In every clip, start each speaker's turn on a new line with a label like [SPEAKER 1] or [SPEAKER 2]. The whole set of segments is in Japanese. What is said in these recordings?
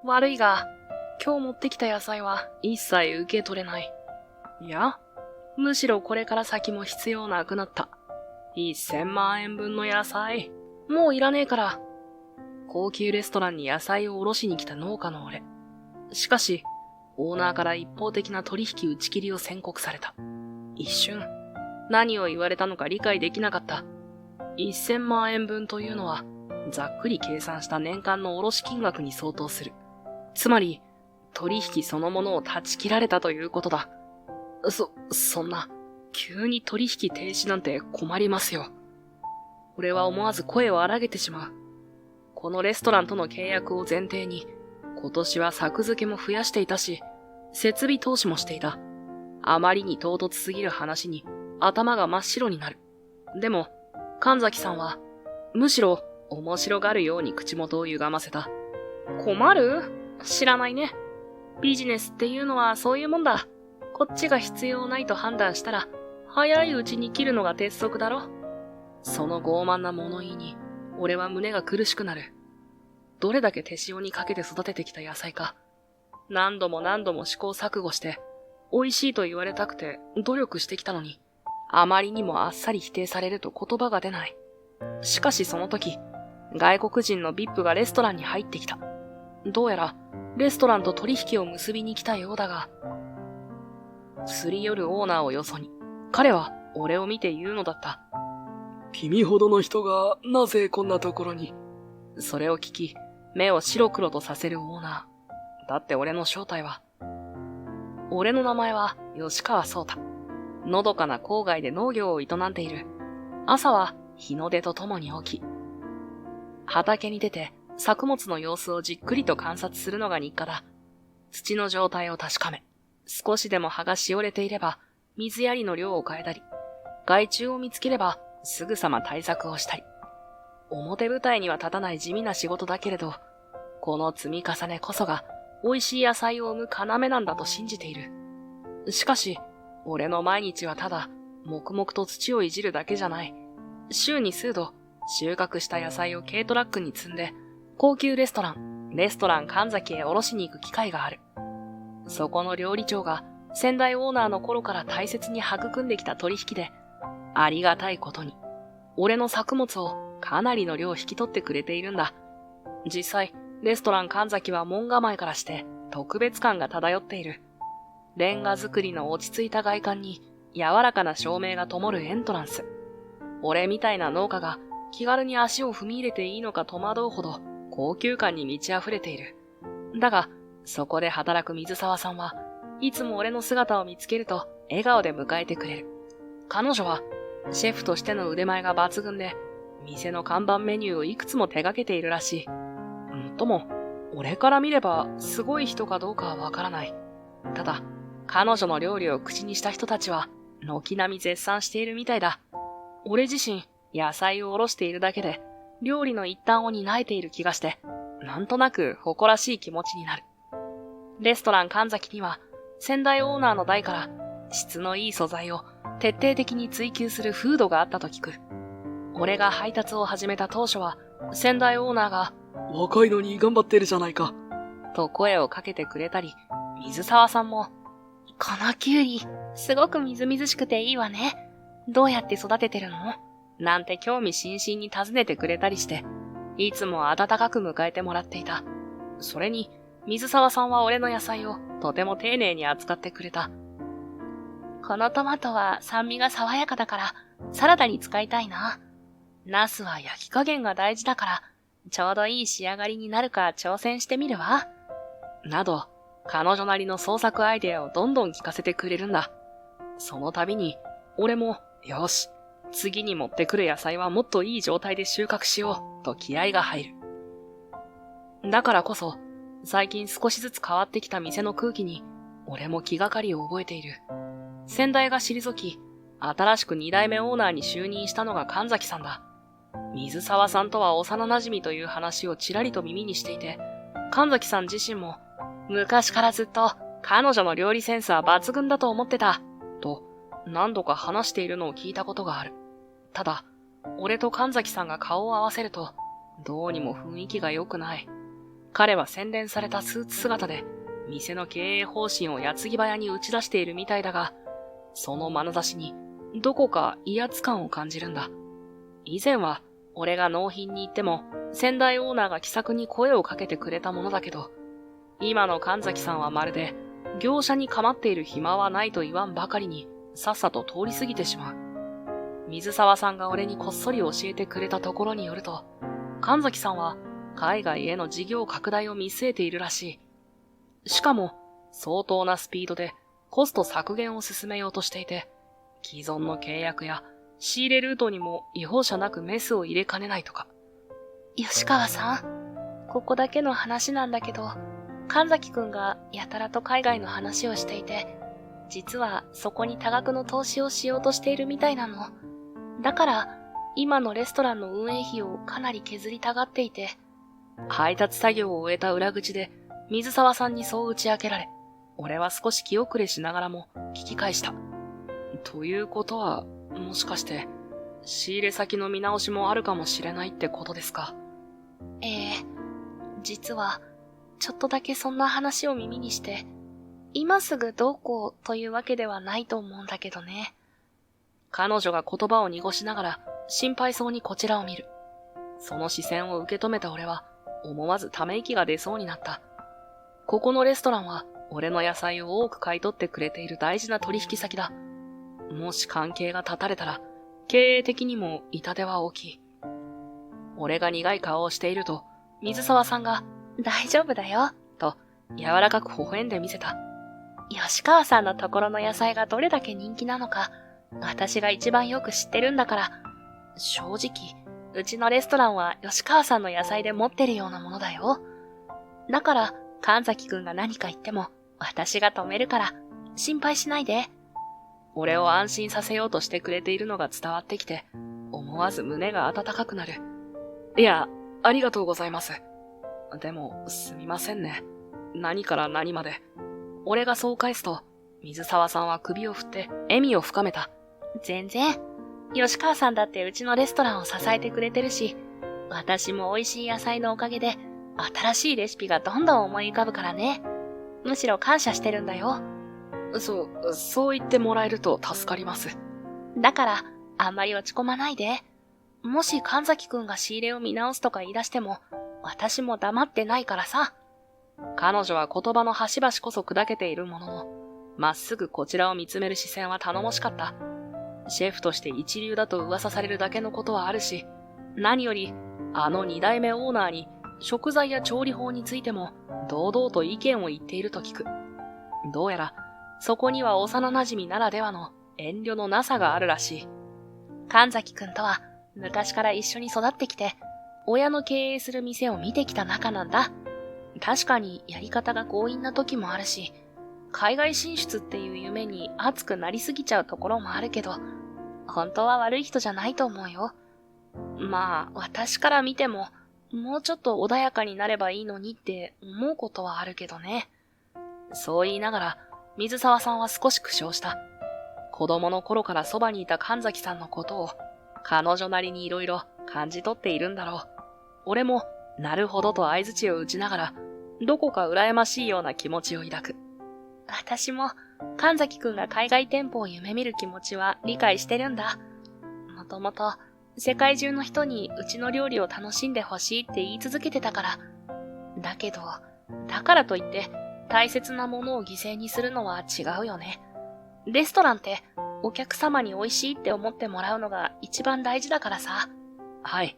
[SPEAKER 1] 悪いが、今日持ってきた野菜は一切受け取れない。いや、むしろこれから先も必要なくなった。1000万円分の野菜、もういらねえから。高級レストランに野菜をおろしに来た農家の俺。しかし、オーナーから一方的な取引打ち切りを宣告された。一瞬、何を言われたのか理解できなかった。1000万円分というのは、ざっくり計算した年間の卸金額に相当する。つまり、取引そのものを断ち切られたということだ。そんな、急に取引停止なんて困りますよ。俺は思わず声を荒げてしまう。このレストランとの契約を前提に、今年は作付けも増やしていたし、設備投資もしていた。あまりに唐突すぎる話に頭が真っ白になる。でも、神崎さんは、むしろ面白がるように口元を歪ませた。困る？知らないね。ビジネスっていうのはそういうもんだ。こっちが必要ないと判断したら、早いうちに切るのが鉄則だろ。その傲慢な物言いに、俺は胸が苦しくなる。どれだけ手塩にかけて育ててきた野菜か。何度も何度も試行錯誤して、美味しいと言われたくて努力してきたのに、あまりにもあっさり否定されると言葉が出ない。しかしその時、外国人の VIP がレストランに入ってきた。どうやら、レストランと取引を結びに来たようだが、すり寄るオーナーをよそに、彼は俺を見て言うのだった。
[SPEAKER 2] 君ほどの人がなぜこんなところに。
[SPEAKER 1] それを聞き、目を白黒とさせるオーナー。だって俺の正体は、俺の名前は吉川壮太。のどかな郊外で農業を営んでいる。朝は日の出とともに起き、畑に出て作物の様子をじっくりと観察するのが日課だ。土の状態を確かめ、少しでも葉がしおれていれば、水やりの量を変えたり、害虫を見つければすぐさま対策をしたり。表舞台には立たない地味な仕事だけれど、この積み重ねこそが美味しい野菜を生む要なんだと信じている。しかし、俺の毎日はただ、黙々と土をいじるだけじゃない。週に数度、収穫した野菜を軽トラックに積んで、高級レストラン神崎へ降ろしに行く機会がある。そこの料理長が、先代オーナーの頃から大切に育んできた取引で、ありがたいことに、俺の作物をかなりの量引き取ってくれているんだ。実際、レストラン神崎は門構えからして特別感が漂っている。レンガ造りの落ち着いた外観に柔らかな照明が灯るエントランス。俺みたいな農家が気軽に足を踏み入れていいのか戸惑うほど高級感に満ち溢れている。だが、そこで働く水沢さんはいつも俺の姿を見つけると笑顔で迎えてくれる。彼女はシェフとしての腕前が抜群で、店の看板メニューをいくつも手掛けているらしい。もっとも、俺から見ればすごい人かどうかはわからない。ただ、彼女の料理を口にした人たちは、軒並み絶賛しているみたいだ。俺自身、野菜をおろしているだけで、料理の一端を担えている気がして、なんとなく誇らしい気持ちになる。レストラン神崎には、先代オーナーの代から、質のいい素材を徹底的に追求する風土があったと聞く。俺が配達を始めた当初は、先代オーナーが、
[SPEAKER 2] 若いのに頑張ってるじゃないか。
[SPEAKER 1] と声をかけてくれたり、水沢さんも、
[SPEAKER 3] このキュウリ、すごくみずみずしくていいわね。どうやって育ててるの？
[SPEAKER 1] なんて興味津々に尋ねてくれたりして、いつも温かく迎えてもらっていた。それに、水沢さんは俺の野菜をとても丁寧に扱ってくれた。
[SPEAKER 3] このトマトは酸味が爽やかだから、サラダに使いたいな。ナスは焼き加減が大事だから、ちょうどいい仕上がりになるか挑戦してみるわ。
[SPEAKER 1] など、彼女なりの創作アイデアをどんどん聞かせてくれるんだ。その度に、俺も、よし、次に持ってくる野菜はもっといい状態で収穫しよう、と気合が入る。だからこそ、最近少しずつ変わってきた店の空気に、俺も気がかりを覚えている。先代が退き、新しく2代目オーナーに就任したのが神崎さんだ。水沢さんとは幼馴染という話をちらりと耳にしていて、神崎さん自身も、昔からずっと彼女の料理センスは抜群だと思ってた、と何度か話しているのを聞いたことがある。ただ、俺と神崎さんが顔を合わせると、どうにも雰囲気が良くない。彼は洗練されたスーツ姿で、店の経営方針を矢継ぎ早に打ち出しているみたいだが、その眼差しにどこか威圧感を感じるんだ。以前は俺が納品に行っても先代オーナーが気さくに声をかけてくれたものだけど、今の神崎さんはまるで業者に構っている暇はないと言わんばかりにさっさと通り過ぎてしまう。水沢さんが俺にこっそり教えてくれたところによると、神崎さんは海外への事業拡大を見据えているらしい。しかも相当なスピードでコスト削減を進めようとしていて、既存の契約や仕入れルートにも違法者なくメスを入れかねないとか。
[SPEAKER 3] 吉川さん、ここだけの話なんだけど、神崎くんがやたらと海外の話をしていて、実はそこに多額の投資をしようとしているみたいなの。だから、今のレストランの運営費をかなり削りたがっていて。
[SPEAKER 1] 配達作業を終えた裏口で水沢さんにそう打ち明けられ、俺は少し気遅れしながらも聞き返した。ということは、もしかして、仕入れ先の見直しもあるかもしれないってことですか？
[SPEAKER 3] 実は、ちょっとだけそんな話を耳にして、今すぐどうこうというわけではないと思うんだけどね。
[SPEAKER 1] 彼女が言葉を濁しながら心配そうにこちらを見る。その視線を受け止めた俺は思わずため息が出そうになった。ここのレストランは俺の野菜を多く買い取ってくれている大事な取引先だ。もし関係が断たれたら経営的にも痛手は大きい。俺が苦い顔をしていると水沢さんが
[SPEAKER 3] 大丈夫だよ、
[SPEAKER 1] と柔らかく微笑んでみせた。
[SPEAKER 3] 吉川さんのところの野菜がどれだけ人気なのか、私が一番よく知ってるんだから、正直、うちのレストランは吉川さんの野菜で持ってるようなものだよ。だから、神崎くんが何か言っても、私が止めるから、心配しないで。
[SPEAKER 1] 俺を安心させようとしてくれているのが伝わってきて、思わず胸が温かくなる。いや、ありがとうございます。でも、すみませんね。何から何まで。俺がそう返すと、水沢さんは首を振って笑みを深めた。
[SPEAKER 3] 全然。吉川さんだってうちのレストランを支えてくれてるし、私も美味しい野菜のおかげで、新しいレシピがどんどん思い浮かぶからね。むしろ感謝してるんだよ。
[SPEAKER 1] そう言ってもらえると助かります。
[SPEAKER 3] だから、あんまり落ち込まないで。もし神崎くんが仕入れを見直すとか言い出しても、私も黙ってないからさ。
[SPEAKER 1] 彼女は言葉の端々こそ砕けているものの、まっすぐこちらを見つめる視線は頼もしかった。シェフとして一流だと噂されるだけのことはあるし、何より、あの二代目オーナーに食材や調理法についても堂々と意見を言っていると聞く。どうやら、そこには幼馴染ならではの遠慮のなさがあるらしい。
[SPEAKER 3] 神崎くんとは昔から一緒に育ってきて、親の経営する店を見てきた仲なんだ。確かにやり方が強引な時もあるし、海外進出っていう夢に熱くなりすぎちゃうところもあるけど、本当は悪い人じゃないと思うよ。まあ、私から見ても、もうちょっと穏やかになればいいのにって思うことはあるけどね。
[SPEAKER 1] そう言いながら、水沢さんは少し苦笑した。子供の頃からそばにいた神崎さんのことを、彼女なりにいろいろ感じ取っているんだろう。俺も、なるほどと相槌を打ちながら、どこか羨ましいような気持ちを抱く。
[SPEAKER 3] 私も、神崎くんが海外店舗を夢見る気持ちは理解してるんだ。もともと、世界中の人にうちの料理を楽しんでほしいって言い続けてたから。だけど、だからといって、大切なものを犠牲にするのは違うよね。レストランって、お客様に美味しいって思ってもらうのが一番大事だからさ。
[SPEAKER 1] はい。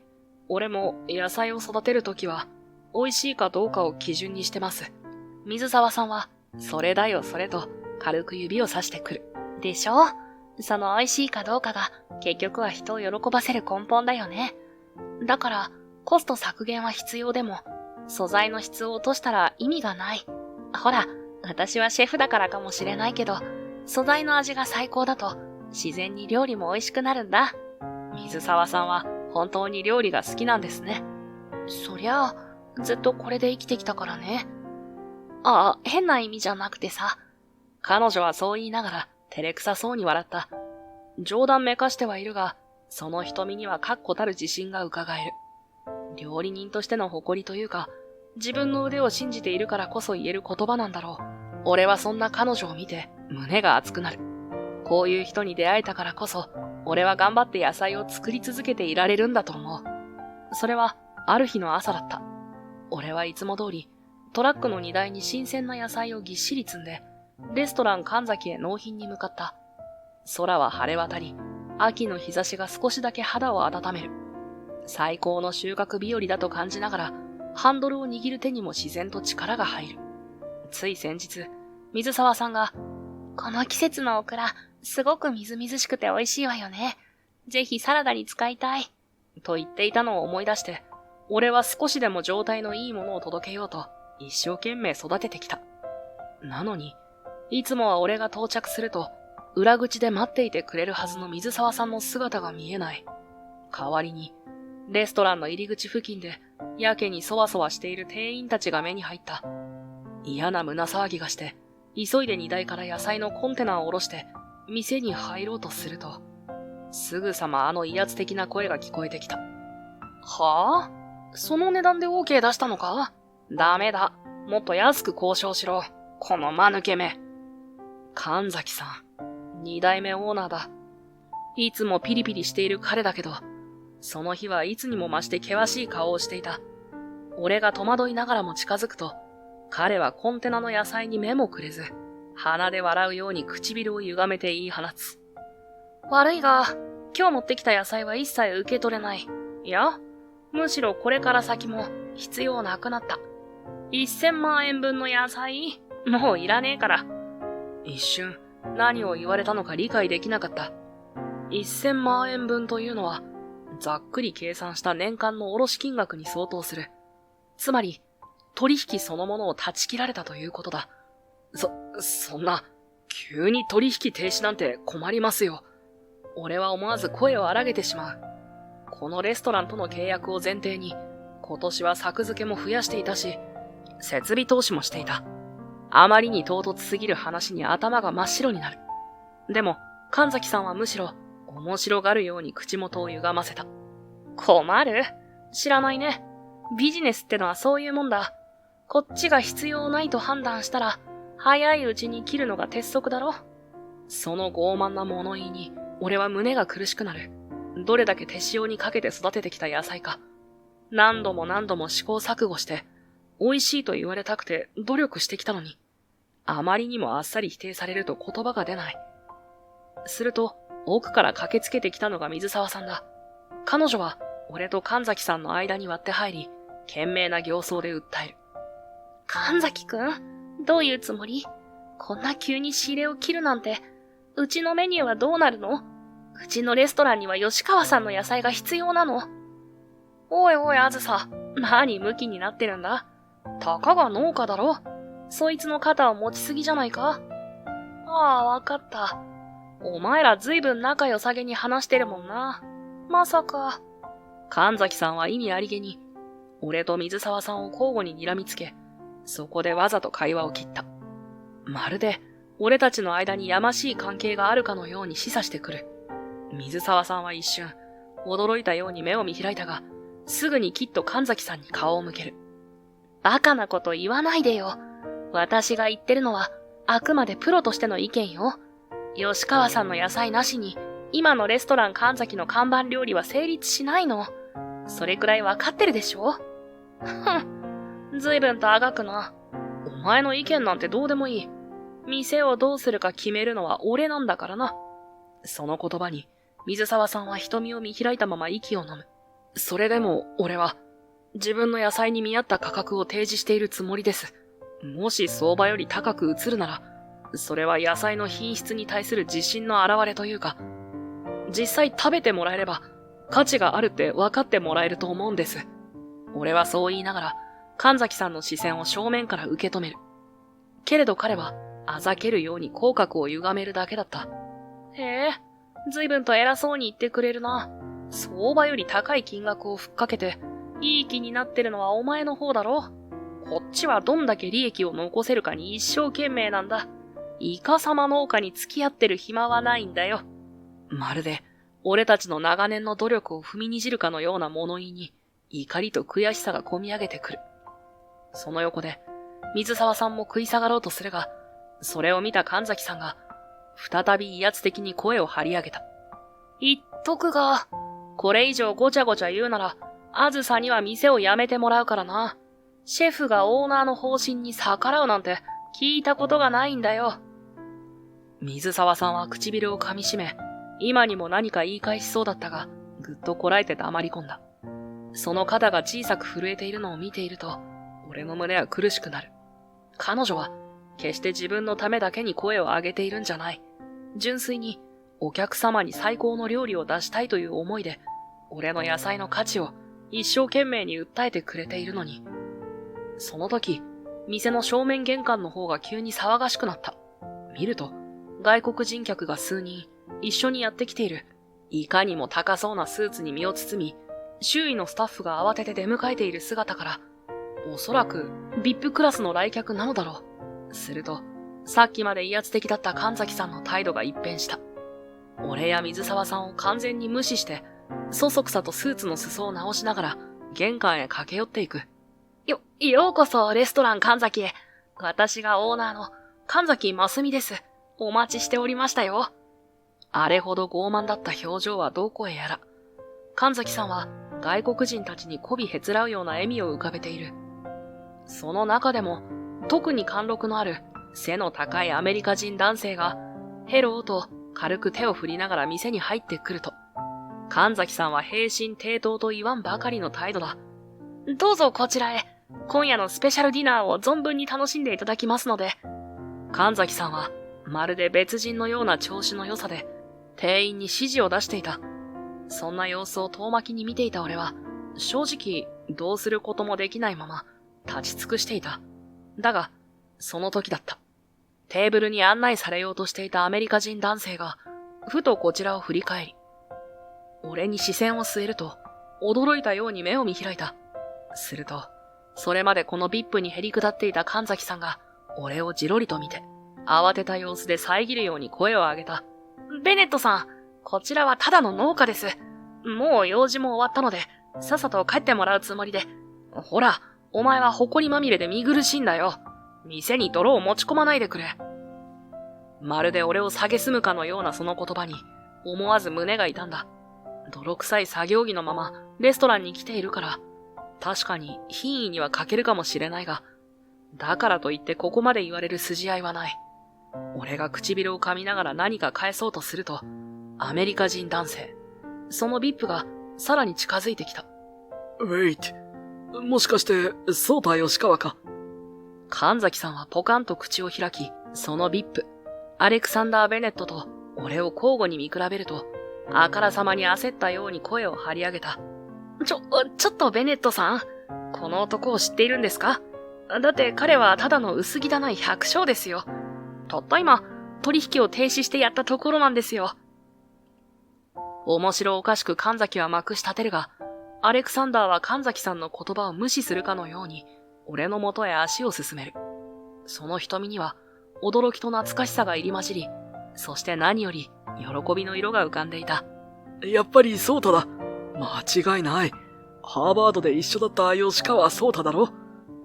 [SPEAKER 1] 俺も野菜を育てるときは、美味しいかどうかを基準にしてます。水沢さんは、それだよそれと、軽く指をさしてくる。
[SPEAKER 3] でしょ？その美味しいかどうかが、結局は人を喜ばせる根本だよね。だから、コスト削減は必要でも、素材の質を落としたら意味がない。ほら、私はシェフだからかもしれないけど、素材の味が最高だと、自然に料理も美味しくなるんだ。
[SPEAKER 1] 水沢さんは、本当に料理が好きなんですね。
[SPEAKER 3] そりゃあ、ずっとこれで生きてきたからね。ああ、変な意味じゃなくてさ。
[SPEAKER 1] 彼女はそう言いながら、照れくさそうに笑った。冗談めかしてはいるが、その瞳には確固たる自信が伺える。料理人としての誇りというか、自分の腕を信じているからこそ言える言葉なんだろう。俺はそんな彼女を見て胸が熱くなる。こういう人に出会えたからこそ、俺は頑張って野菜を作り続けていられるんだと思う。それはある日の朝だった。俺はいつも通りトラックの荷台に新鮮な野菜をぎっしり積んで、レストラン神崎へ納品に向かった。空は晴れ渡り、秋の日差しが少しだけ肌を温める。最高の収穫日和だと感じながら、ハンドルを握る手にも自然と力が入る。つい先日、水沢さんが、
[SPEAKER 3] この季節のオクラ、すごくみずみずしくて美味しいわよね。ぜひサラダに使いたい。
[SPEAKER 1] と言っていたのを思い出して、俺は少しでも状態のいいものを届けようと、一生懸命育ててきた。なのに、いつもは俺が到着すると、裏口で待っていてくれるはずの水沢さんの姿が見えない。代わりに、レストランの入り口付近で、やけにそわそわしている店員たちが目に入った。嫌な胸騒ぎがして、急いで荷台から野菜のコンテナを下ろして、店に入ろうとすると、すぐさまあの威圧的な声が聞こえてきた。はぁ？その値段で OK 出したのか？ダメだ。もっと安く交渉しろ。この間抜け目。神崎さん、二代目オーナーだ。いつもピリピリしている彼だけど、その日はいつにも増して険しい顔をしていた。俺が戸惑いながらも近づくと、彼はコンテナの野菜に目もくれず、鼻で笑うように唇を歪めて言い放つ。悪いが、今日持ってきた野菜は一切受け取れない。いや、むしろこれから先も必要なくなった。1000万円分の野菜？もういらねえから。一瞬、何を言われたのか理解できなかった。1000万円分というのは、ざっくり計算した年間の卸金額に相当する。つまり、取引そのものを断ち切られたということだ。そんな、急に取引停止なんて困りますよ。俺は思わず声を荒げてしまう。このレストランとの契約を前提に、今年は作付けも増やしていたし、設備投資もしていた。あまりに唐突すぎる話に頭が真っ白になる。でも、神崎さんはむしろ、面白がるように口元を歪ませた。困る？知らないね。ビジネスってのはそういうもんだ。こっちが必要ないと判断したら、早いうちに切るのが鉄則だろ。その傲慢な物言いに、俺は胸が苦しくなる。どれだけ手塩にかけて育ててきた野菜か。何度も何度も試行錯誤して、美味しいと言われたくて努力してきたのに、あまりにもあっさり否定されると言葉が出ない。すると、奥から駆けつけてきたのが水沢さんだ。彼女は、俺と神崎さんの間に割って入り、懸命な形相で訴える。
[SPEAKER 3] 神崎くん？どういうつもり？こんな急に仕入れを切るなんて、うちのメニューはどうなるの？うちのレストランには吉川さんの野菜が必要なの？
[SPEAKER 1] おいおい、あずさ。何ムキになってるんだ？たかが農家だろ？そいつの肩を持ちすぎじゃないか？ああ、わかった。お前らずいぶん仲良さげに話してるもんな。まさか。神崎さんは意味ありげに、俺と水沢さんを交互に睨みつけ、そこでわざと会話を切った。まるで、俺たちの間にやましい関係があるかのように示唆してくる。水沢さんは一瞬、驚いたように目を見開いたが、すぐにきっと神崎さんに顔を向ける。
[SPEAKER 3] バカなこと言わないでよ。私が言ってるのは、あくまでプロとしての意見よ。吉川さんの野菜なしに、今のレストラン神崎の看板料理は成立しないの。それくらいわかってるでしょ？
[SPEAKER 1] ふん、ずいぶんとあがくな。お前の意見なんてどうでもいい。店をどうするか決めるのは俺なんだからな。その言葉に、水沢さんは瞳を見開いたまま息を飲む。それでも、俺は、自分の野菜に見合った価格を提示しているつもりです。もし相場より高く映るなら、それは野菜の品質に対する自信の表れというか、実際食べてもらえれば、価値があるって分かってもらえると思うんです。俺はそう言いながら、神崎さんの視線を正面から受け止める。けれど彼は、あざけるように口角を歪めるだけだった。へえ、ずいぶんと偉そうに言ってくれるな。相場より高い金額をふっかけて、いい気になってるのはお前の方だろ。こっちはどんだけ利益を残せるかに一生懸命なんだ。イカ様農家に付き合ってる暇はないんだよ。まるで、俺たちの長年の努力を踏みにじるかのような物言いに、怒りと悔しさがこみ上げてくる。その横で、水沢さんも食い下がろうとするが、それを見た神崎さんが、再び威圧的に声を張り上げた。言っとくが、これ以上ごちゃごちゃ言うなら、あずさには店を辞めてもらうからな。シェフがオーナーの方針に逆らうなんて聞いたことがないんだよ。水沢さんは唇を噛み締め、今にも何か言い返しそうだったが、ぐっとこらえて黙り込んだ。その肩が小さく震えているのを見ていると、俺の胸は苦しくなる。彼女は、決して自分のためだけに声を上げているんじゃない。純粋に、お客様に最高の料理を出したいという思いで、俺の野菜の価値を一生懸命に訴えてくれているのに。その時、店の正面玄関の方が急に騒がしくなった。見ると、外国人客が数人、一緒にやってきている。いかにも高そうなスーツに身を包み、周囲のスタッフが慌てて出迎えている姿から、おそらく VIP クラスの来客なのだろう。すると、さっきまで威圧的だった神崎さんの態度が一変した。俺や水沢さんを完全に無視して、そそくさとスーツの裾を直しながら、玄関へ駆け寄っていく。ようこそレストラン神崎へ。私がオーナーの神崎真澄です。お待ちしておりましたよ。あれほど傲慢だった表情はどこへやら。神崎さんは外国人たちに媚びへつらうような笑みを浮かべている。その中でも特に貫禄のある背の高いアメリカ人男性がヘローと軽く手を振りながら店に入ってくると、神崎さんは平身低頭と言わんばかりの態度だ。どうぞこちらへ。今夜のスペシャルディナーを存分に楽しんでいただきますので。神崎さんはまるで別人のような調子の良さで店員に指示を出していた。そんな様子を遠巻きに見ていた俺は、正直どうすることもできないまま立ち尽くしていた。だが、その時だった。テーブルに案内されようとしていたアメリカ人男性が、ふとこちらを振り返り、俺に視線を据えると、驚いたように目を見開いた。すると、それまでこのVIPにへり下っていた神崎さんが、俺をじろりと見て、慌てた様子で遮るように声を上げた。ベネットさん、こちらはただの農家です。もう用事も終わったので、さっさと帰ってもらうつもりで。ほら、お前は埃まみれで見苦しいんだよ。店に泥を持ち込まないでくれ。まるで俺を蔑むかのようなその言葉に、思わず胸が痛んだ。泥臭い作業着のままレストランに来ているから、確かに品位には欠けるかもしれないが、だからといってここまで言われる筋合いはない。俺が唇を噛みながら何か返そうとすると、アメリカ人男性、そのVIPがさらに近づいてきた。
[SPEAKER 2] Wait。もしかして、ソータ吉川か。
[SPEAKER 1] 神崎さんはポカンと口を開き、そのVIP、アレクサンダー・ベネットと俺を交互に見比べると、あからさまに焦ったように声を張り上げた。ちょっとベネットさん、この男を知っているんですか？だって彼はただの薄汚い百姓ですよ。たった今、取引を停止してやったところなんですよ。面白おかしく神崎はまくし立てるが、アレクサンダーは神崎さんの言葉を無視するかのように、俺の元へ足を進める。その瞳には、驚きと懐かしさが入り混じり、そして何より、喜びの色が浮かんでいた。
[SPEAKER 2] やっぱりソータだ。間違いない。ハーバードで一緒だった吉川ソータだろ。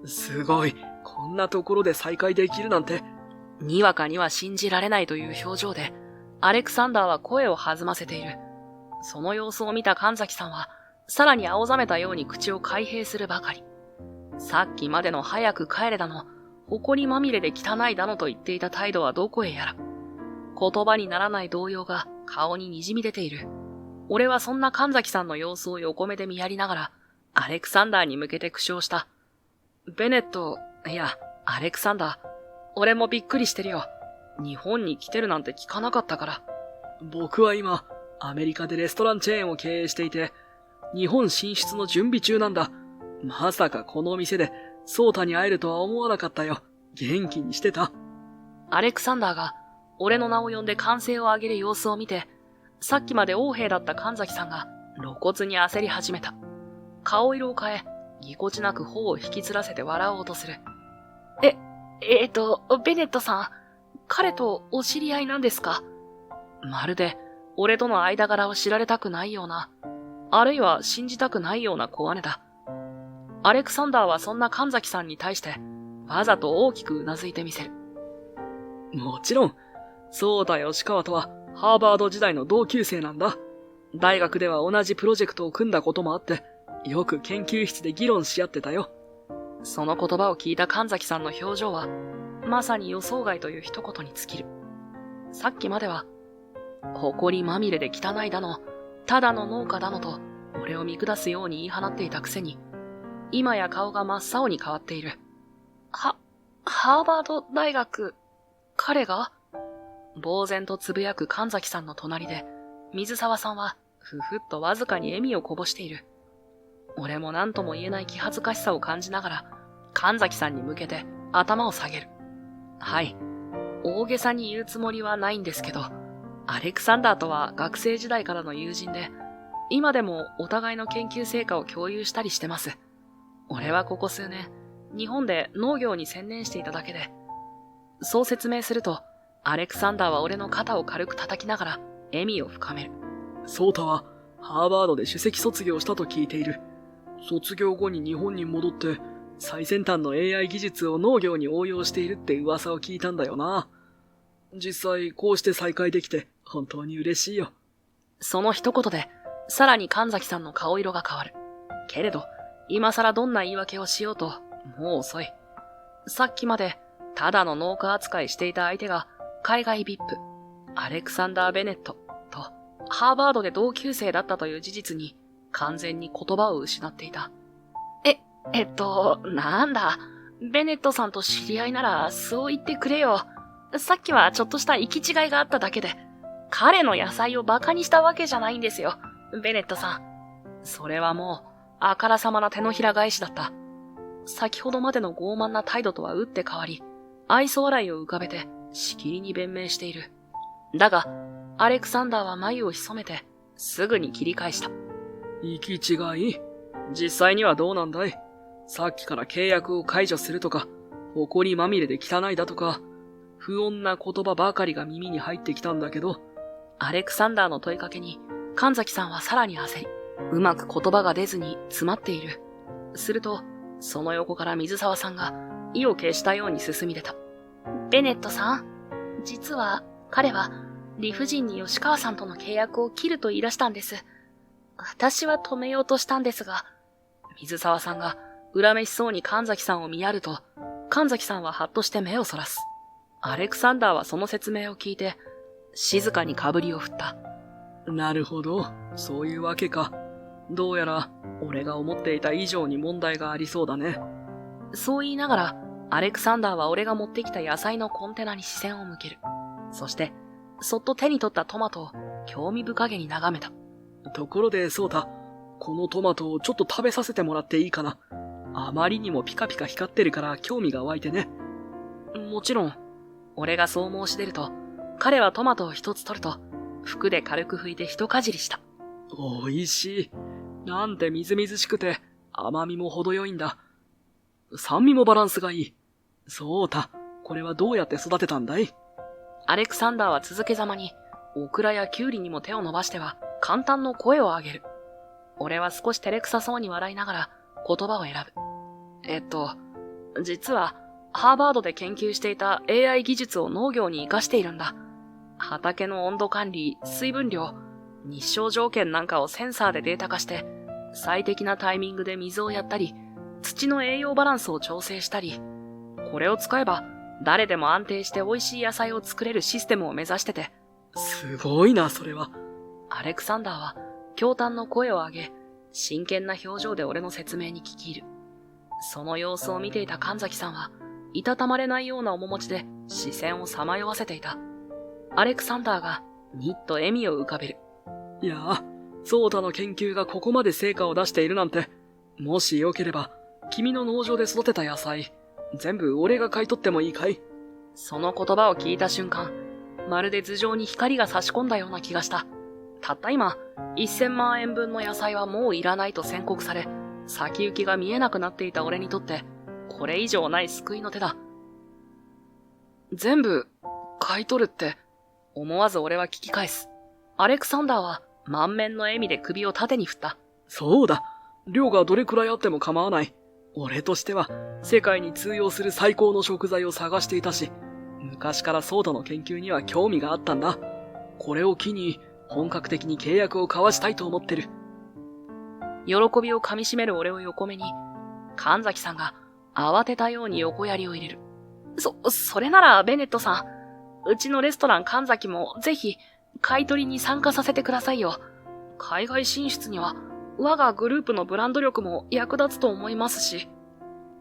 [SPEAKER 2] すごい。こんなところで再会できるなんて。
[SPEAKER 1] にわかには信じられないという表情で、アレクサンダーは声を弾ませている。その様子を見た神崎さんは、さらに青ざめたように口を開閉するばかり。さっきまでの早く帰れだの、埃まみれで汚いだのと言っていた態度はどこへやら。言葉にならない動揺が顔に滲み出ている。俺はそんな神崎さんの様子を横目で見やりながら、アレクサンダーに向けて苦笑した。ベネット、いや、アレクサンダー、俺もびっくりしてるよ。日本に来てるなんて聞かなかったから。
[SPEAKER 2] 僕は今、アメリカでレストランチェーンを経営していて、日本進出の準備中なんだ。まさかこの店で、ソータに会えるとは思わなかったよ。元気にしてた。
[SPEAKER 1] アレクサンダーが、俺の名を呼んで歓声を上げる様子を見て、さっきまで横兵だった神崎さんが露骨に焦り始めた。顔色を変え、ぎこちなく頬を引きつらせて笑おうとする。ベネットさん、彼とお知り合いなんですか？まるで、俺との間柄を知られたくないような、あるいは信じたくないような小姉だ。アレクサンダーはそんな神崎さんに対して、わざと大きくうなずいてみせる。
[SPEAKER 2] もちろん、そうだ吉川とはハーバード時代の同級生なんだ。大学では同じプロジェクトを組んだこともあって、よく研究室で議論し合ってたよ。
[SPEAKER 1] その言葉を聞いた神崎さんの表情は、まさに予想外という一言に尽きる。さっきまでは、埃まみれで汚いだの、ただの農家だのと、俺を見下すように言い放っていたくせに、今や顔が真っ青に変わっている。ハーバード大学、彼が？呆然とつぶやく神崎さんの隣で、水沢さんは、ふふっとわずかに笑みをこぼしている。俺も何とも言えない気恥ずかしさを感じながら、神崎さんに向けて頭を下げる。はい。大げさに言うつもりはないんですけど、アレクサンダーとは学生時代からの友人で、今でもお互いの研究成果を共有したりしてます。俺はここ数年、日本で農業に専念していただけで、そう説明すると、アレクサンダーは俺の肩を軽く叩きながら、笑みを深める。
[SPEAKER 2] ソータは、ハーバードで首席卒業したと聞いている。卒業後に日本に戻って、最先端の AI 技術を農業に応用しているって噂を聞いたんだよな。実際、こうして再会できて、本当に嬉しいよ。
[SPEAKER 1] その一言で、さらに神崎さんの顔色が変わる。けれど、今更どんな言い訳をしようと、もう遅い。さっきまで、ただの農家扱いしていた相手が、海外ビップ、アレクサンダー・ベネットと、ハーバードで同級生だったという事実に、完全に言葉を失っていた。なんだ。ベネットさんと知り合いなら、そう言ってくれよ。さっきはちょっとした行き違いがあっただけで、彼の野菜を馬鹿にしたわけじゃないんですよ、ベネットさん。それはもう、あからさまな手のひら返しだった。先ほどまでの傲慢な態度とは打って変わり、愛想笑いを浮かべて、しきりに弁明している。だが、アレクサンダーは眉を潜めて、すぐに切り返した。
[SPEAKER 2] 行き違い？実際にはどうなんだい？さっきから契約を解除するとか、埃まみれで汚いだとか、不穏な言葉ばかりが耳に入ってきたんだけど。
[SPEAKER 1] アレクサンダーの問いかけに、神崎さんはさらに焦り、うまく言葉が出ずに詰まっている。すると、その横から水沢さんが意を決したように進み出た。
[SPEAKER 3] ベネットさん、実は彼は理不尽に吉川さんとの契約を切ると言い出したんです。私は止めようとしたんですが。
[SPEAKER 1] 水沢さんが恨めしそうに神崎さんを見やると、神崎さんはハッとして目をそらす。アレクサンダーはその説明を聞いて、静かにかぶりを振った。
[SPEAKER 2] なるほど、そういうわけか。どうやら、俺が思っていた以上に問題がありそうだね。
[SPEAKER 1] そう言いながら、アレクサンダーは俺が持ってきた野菜のコンテナに視線を向ける。そして、そっと手に取ったトマトを興味深げに眺めた。
[SPEAKER 2] ところで、ソータ、このトマトをちょっと食べさせてもらっていいかな。あまりにもピカピカ光ってるから興味が湧いてね。
[SPEAKER 1] もちろん、俺がそう申し出ると、彼はトマトを一つ取ると、服で軽く拭いて一かじりした。
[SPEAKER 2] 美味しい。なんてみずみずしくて、甘みも程よいんだ。酸味もバランスがいい。そうた、これはどうやって育てたんだい？
[SPEAKER 1] アレクサンダーは続けざまに、オクラやキュウリにも手を伸ばしては、簡単の声を上げる。俺は少し照れくさそうに笑いながら、言葉を選ぶ。実は、ハーバードで研究していた AI 技術を農業に活かしているんだ。畑の温度管理、水分量、日照条件なんかをセンサーでデータ化して、最適なタイミングで水をやったり、土の栄養バランスを調整したり、これを使えば誰でも安定して美味しい野菜を作れるシステムを目指してて。
[SPEAKER 2] すごいな、それは。
[SPEAKER 1] アレクサンダーは驚嘆の声を上げ、真剣な表情で俺の説明に聞き入る。その様子を見ていた神崎さんは、いたたまれないような面持ちで視線をさまよわせていた。アレクサンダーがにっと笑みを浮かべる。
[SPEAKER 2] いやあ、ソータの研究がここまで成果を出しているなんて、もしよければ、君の農場で育てた野菜、全部俺が買い取ってもいいかい？
[SPEAKER 1] その言葉を聞いた瞬間、まるで頭上に光が差し込んだような気がした。たった今、1000万円分の野菜はもういらないと宣告され、先行きが見えなくなっていた俺にとって、これ以上ない救いの手だ。全部、買い取るって、思わず俺は聞き返す。アレクサンダーは満面の笑みで首を縦に振った。
[SPEAKER 2] そうだ。量がどれくらいあっても構わない。俺としては世界に通用する最高の食材を探していたし、昔からソータの研究には興味があったんだ。これを機に本格的に契約を交わしたいと思ってる。
[SPEAKER 1] 喜びをかみしめる俺を横目に、神崎さんが慌てたように横槍を入れる。それならベネットさん、うちのレストラン神崎もぜひ買い取りに参加させてくださいよ。海外進出には我がグループのブランド力も役立つと思いますし。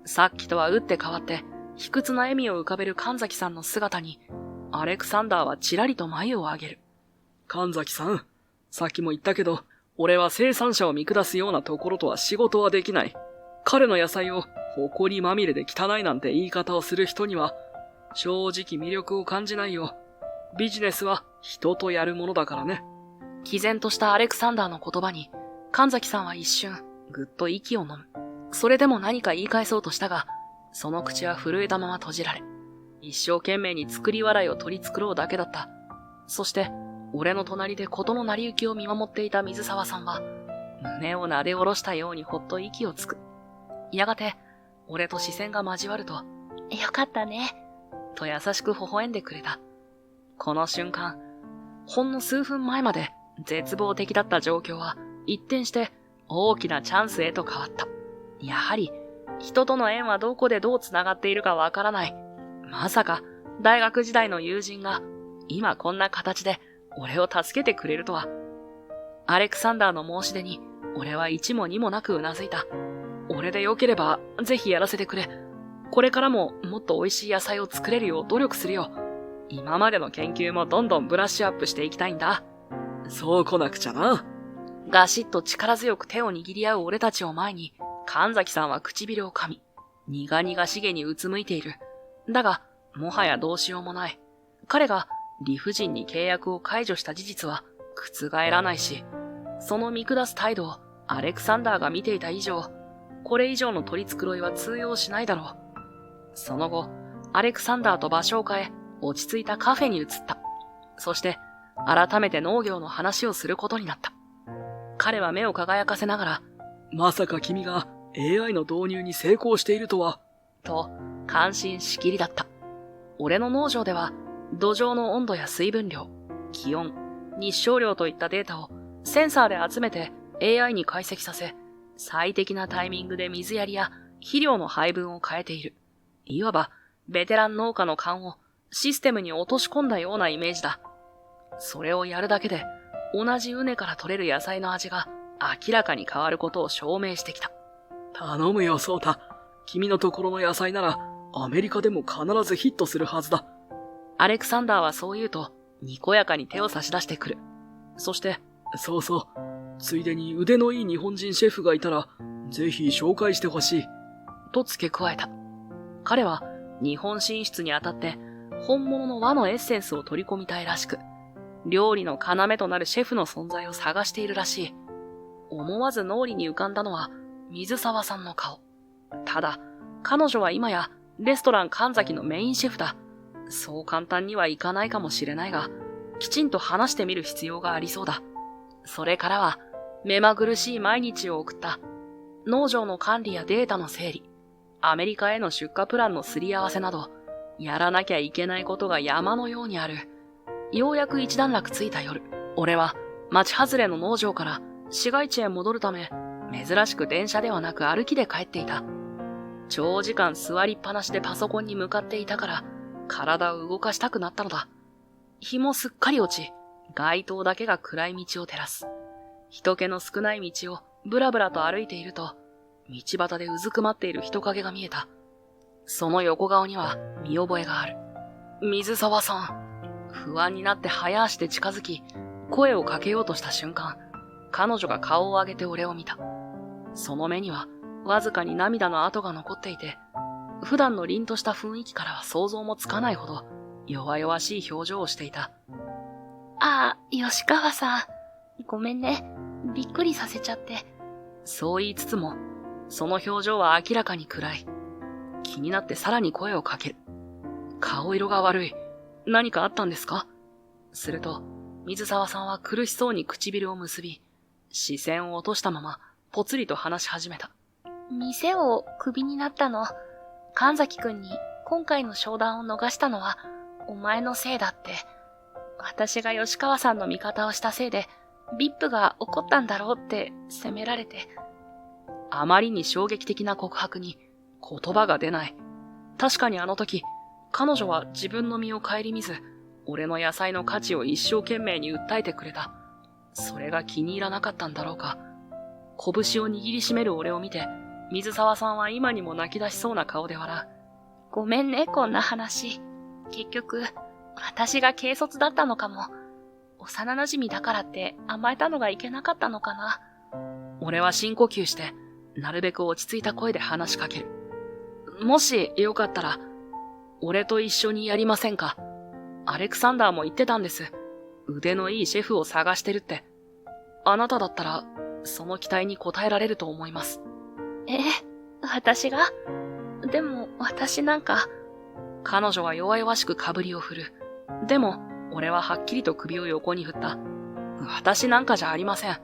[SPEAKER 1] さっきとは打って変わって卑屈な笑みを浮かべる神崎さんの姿に、アレクサンダーはちらりと眉を上げる。
[SPEAKER 2] 神崎さん、さっきも言ったけど、俺は生産者を見下すようなところとは仕事はできない。彼の野菜を埃まみれで汚いなんて言い方をする人には、正直魅力を感じないよ。ビジネスは人とやるものだからね。
[SPEAKER 1] 毅然としたアレクサンダーの言葉に、神崎さんは一瞬、ぐっと息を飲む。それでも何か言い返そうとしたが、その口は震えたまま閉じられ、一生懸命に作り笑いを取り繕うだけだった。そして、俺の隣で事の成り行きを見守っていた水沢さんは、胸を撫で下ろしたようにほっと息をつく。やがて、俺と視線が交わると、
[SPEAKER 3] よかったね。
[SPEAKER 1] と優しく微笑んでくれた。この瞬間、ほんの数分前まで絶望的だった状況は一転して大きなチャンスへと変わった。やはり、人との縁はどこでどう繋がっているかわからない。まさか、大学時代の友人が、今こんな形で俺を助けてくれるとは。アレクサンダーの申し出に、俺は一も二もなくうなずいた。俺でよければ、ぜひやらせてくれ。これからももっと美味しい野菜を作れるよう努力するよ。今までの研究もどんどんブラッシュアップしていきたいんだ。
[SPEAKER 2] そうこなくちゃな。
[SPEAKER 1] ガシッと力強く手を握り合う俺たちを前に、神崎さんは唇を噛み、苦々しげにうつむいている。だが、もはやどうしようもない。彼が理不尽に契約を解除した事実は覆らないし、その見下す態度をアレクサンダーが見ていた以上、これ以上の取り繕いは通用しないだろう。その後、アレクサンダーと場所を変え、落ち着いたカフェに移った。そして、改めて農業の話をすることになった。彼は目を輝かせながら、
[SPEAKER 2] まさか君が AI の導入に成功しているとは。
[SPEAKER 1] と、感心しきりだった。俺の農場では、土壌の温度や水分量、気温、日照量といったデータをセンサーで集めて AI に解析させ、最適なタイミングで水やりや肥料の配分を変えている。いわば、ベテラン農家の勘をシステムに落とし込んだようなイメージだ。それをやるだけで、同じ畝から取れる野菜の味が明らかに変わることを証明してきた。
[SPEAKER 2] 頼むよ、ソータ。君のところの野菜なら、アメリカでも必ずヒットするはずだ。
[SPEAKER 1] アレクサンダーはそう言うと、にこやかに手を差し出してくる。そして、
[SPEAKER 2] そうそう。ついでに腕のいい日本人シェフがいたら、ぜひ紹介してほしい。
[SPEAKER 1] と付け加えた。彼は日本進出にあたって本物の和のエッセンスを取り込みたいらしく、料理の要となるシェフの存在を探しているらしい。思わず脳裏に浮かんだのは水沢さんの顔。ただ、彼女は今やレストラン神崎のメインシェフだ。そう簡単にはいかないかもしれないが、きちんと話してみる必要がありそうだ。それからは、目まぐるしい毎日を送った。農場の管理やデータの整理、アメリカへの出荷プランのすり合わせなど、やらなきゃいけないことが山のようにある。ようやく一段落ついた夜、俺は町外れの農場から市街地へ戻るため、珍しく電車ではなく歩きで帰っていた。長時間座りっぱなしでパソコンに向かっていたから、体を動かしたくなったのだ。日もすっかり落ち、街灯だけが暗い道を照らす。人気の少ない道をブラブラと歩いていると、道端でうずくまっている人影が見えた。その横顔には見覚えがある。水沢さん。不安になって早足で近づき、声をかけようとした瞬間、彼女が顔を上げて俺を見た。その目にはわずかに涙の跡が残っていて、普段の凛とした雰囲気からは想像もつかないほど弱々しい表情をしていた。
[SPEAKER 3] 吉川さん。ごめんね。びっくりさせちゃって。
[SPEAKER 1] そう言いつつも、その表情は明らかに暗い。気になってさらに声をかける。顔色が悪い。何かあったんですか？すると、水沢さんは苦しそうに唇を結び、視線を落としたまま、ぽつりと話し始めた。
[SPEAKER 3] 店をクビになったの。神崎くんに今回の商談を逃したのはお前のせいだって。私が吉川さんの味方をしたせいで、ビップが怒ったんだろうって責められて。
[SPEAKER 1] あまりに衝撃的な告白に言葉が出ない。確かにあの時、彼女は自分の身を顧みず、俺の野菜の価値を一生懸命に訴えてくれた。それが気に入らなかったんだろうか。拳を握りしめる俺を見て、水沢さんは今にも泣き出しそうな顔で笑う。
[SPEAKER 3] ごめんね、こんな話。結局、私が軽率だったのかも。幼馴染だからって甘えたのがいけなかったのかな。
[SPEAKER 1] 俺は深呼吸して、なるべく落ち着いた声で話しかける。もしよかったら、俺と一緒にやりませんか？アレクサンダーも言ってたんです。腕のいいシェフを探してるって。あなただったら、その期待に応えられると思います。
[SPEAKER 3] 私が？でも、私なんか。
[SPEAKER 1] 彼女は弱々しくかぶりを振る。でも、俺ははっきりと首を横に振った。私なんかじゃありません。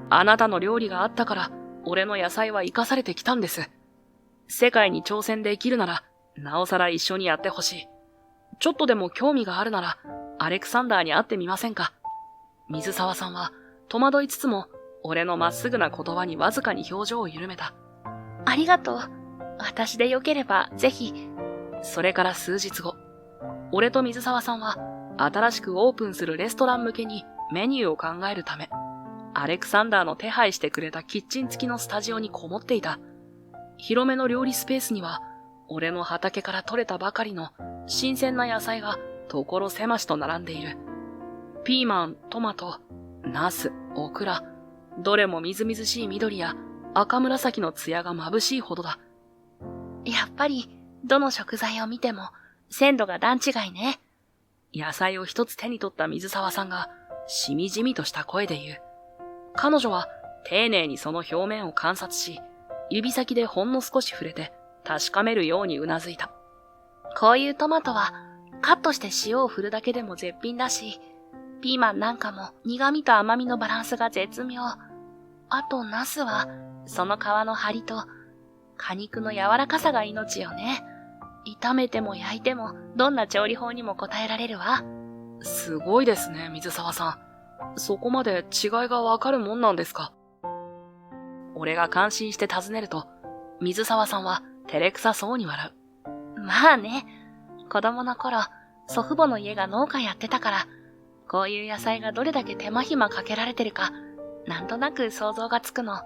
[SPEAKER 1] あなたの料理があったから、俺の野菜は生かされてきたんです。世界に挑戦できるなら、なおさら一緒にやってほしい。ちょっとでも興味があるなら、アレクサンダーに会ってみませんか？水沢さんは、戸惑いつつも、俺のまっすぐな言葉にわずかに表情を緩めた。
[SPEAKER 3] ありがとう。私でよければ、ぜひ。
[SPEAKER 1] それから数日後、俺と水沢さんは、新しくオープンするレストラン向けにメニューを考えるため、アレクサンダーの手配してくれたキッチン付きのスタジオにこもっていた。広めの料理スペースには、俺の畑から採れたばかりの新鮮な野菜が所狭しと並んでいる。ピーマン、トマト、ナス、オクラ、どれもみずみずしい緑や赤紫の艶が眩しいほどだ。
[SPEAKER 3] やっぱり、どの食材を見ても、鮮度が段違いね。
[SPEAKER 1] 野菜を一つ手に取った水沢さんが、しみじみとした声で言う。彼女は丁寧にその表面を観察し、指先でほんの少し触れて確かめるようにうなずいた。
[SPEAKER 3] こういうトマトはカットして塩を振るだけでも絶品だし、ピーマンなんかも苦味と甘みのバランスが絶妙。あとナスはその皮の張りと果肉の柔らかさが命よね。炒めても焼いてもどんな調理法にも応えられるわ。
[SPEAKER 1] すごいですね、水沢さん。そこまで違いがわかるもんなんですか？俺が感心して尋ねると、水沢さんは照れくさそうに笑
[SPEAKER 3] う。まあね、子供の頃、祖父母の家が農家やってたから、こういう野菜がどれだけ手間暇かけられてるか、なんとなく想像がつくの。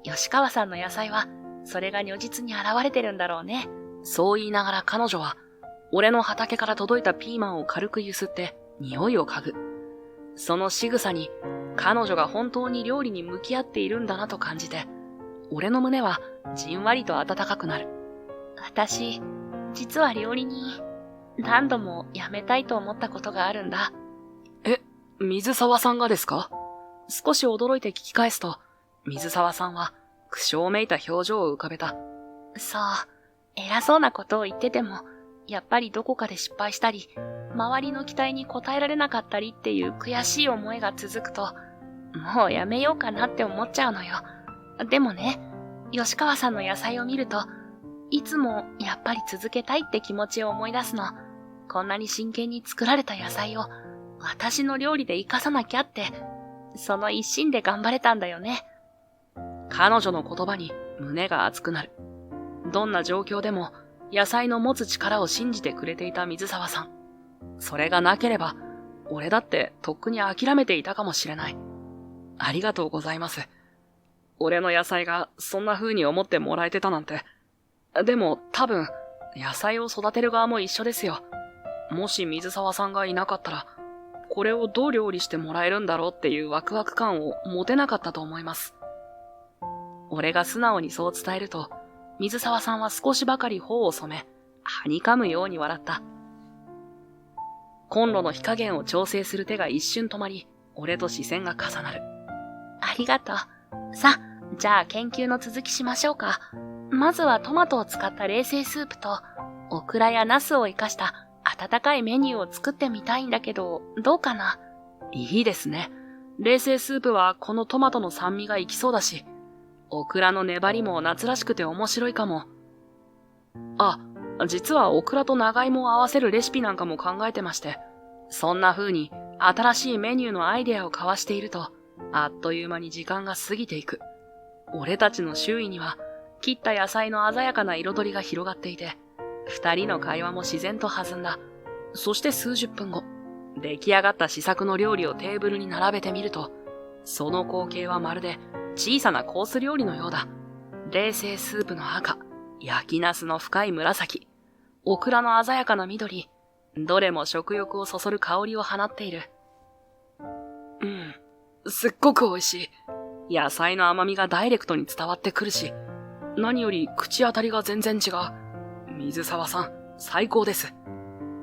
[SPEAKER 3] 吉川さんの野菜は、それが如実に現れてるんだろうね。
[SPEAKER 1] そう言いながら彼女は、俺の畑から届いたピーマンを軽くゆすって匂いを嗅ぐ。その仕草に彼女が本当に料理に向き合っているんだなと感じて、俺の胸はじんわりと温かくなる。
[SPEAKER 3] 私、実は料理に何度もやめたいと思ったことがあるんだ。
[SPEAKER 1] 水沢さんがですか？少し驚いて聞き返すと、水沢さんは苦笑めいた表情を浮かべた。
[SPEAKER 3] そう、偉そうなことを言ってても、やっぱりどこかで失敗したり、周りの期待に応えられなかったりっていう悔しい思いが続くと、もうやめようかなって思っちゃうのよ。でもね、吉川さんの野菜を見ると、いつもやっぱり続けたいって気持ちを思い出すの。こんなに真剣に作られた野菜を私の料理で活かさなきゃって、その一心で頑張れたんだよね。
[SPEAKER 1] 彼女の言葉に胸が熱くなる。どんな状況でも野菜の持つ力を信じてくれていた水沢さん。それがなければ、俺だってとっくに諦めていたかもしれない。ありがとうございます。俺の野菜がそんな風に思ってもらえてたなんて。でも多分、野菜を育てる側も一緒ですよ。もし水沢さんがいなかったら、これをどう料理してもらえるんだろうっていうワクワク感を持てなかったと思います。俺が素直にそう伝えると、水沢さんは少しばかり頬を染め、はにかむように笑った。コンロの火加減を調整する手が一瞬止まり、俺と視線が重なる。
[SPEAKER 3] ありがとう。さ、じゃあ研究の続きしましょうか。まずはトマトを使った冷製スープと、オクラやナスを生かした温かいメニューを作ってみたいんだけど、どうかな？
[SPEAKER 1] いいですね。冷製スープはこのトマトの酸味がいきそうだし、オクラの粘りも夏らしくて面白いかも。あ、実はオクラと長芋を合わせるレシピなんかも考えてまして、そんな風に新しいメニューのアイデアを交わしていると、あっという間に時間が過ぎていく。俺たちの周囲には、切った野菜の鮮やかな彩りが広がっていて、二人の会話も自然と弾んだ。そして数十分後、出来上がった試作の料理をテーブルに並べてみると、その光景はまるで小さなコース料理のようだ。冷製スープの赤、焼きナスの深い紫、オクラの鮮やかな緑、どれも食欲をそそる香りを放っている。すっごく美味しい。野菜の甘みがダイレクトに伝わってくるし、何より口当たりが全然違う。水沢さん、最高です。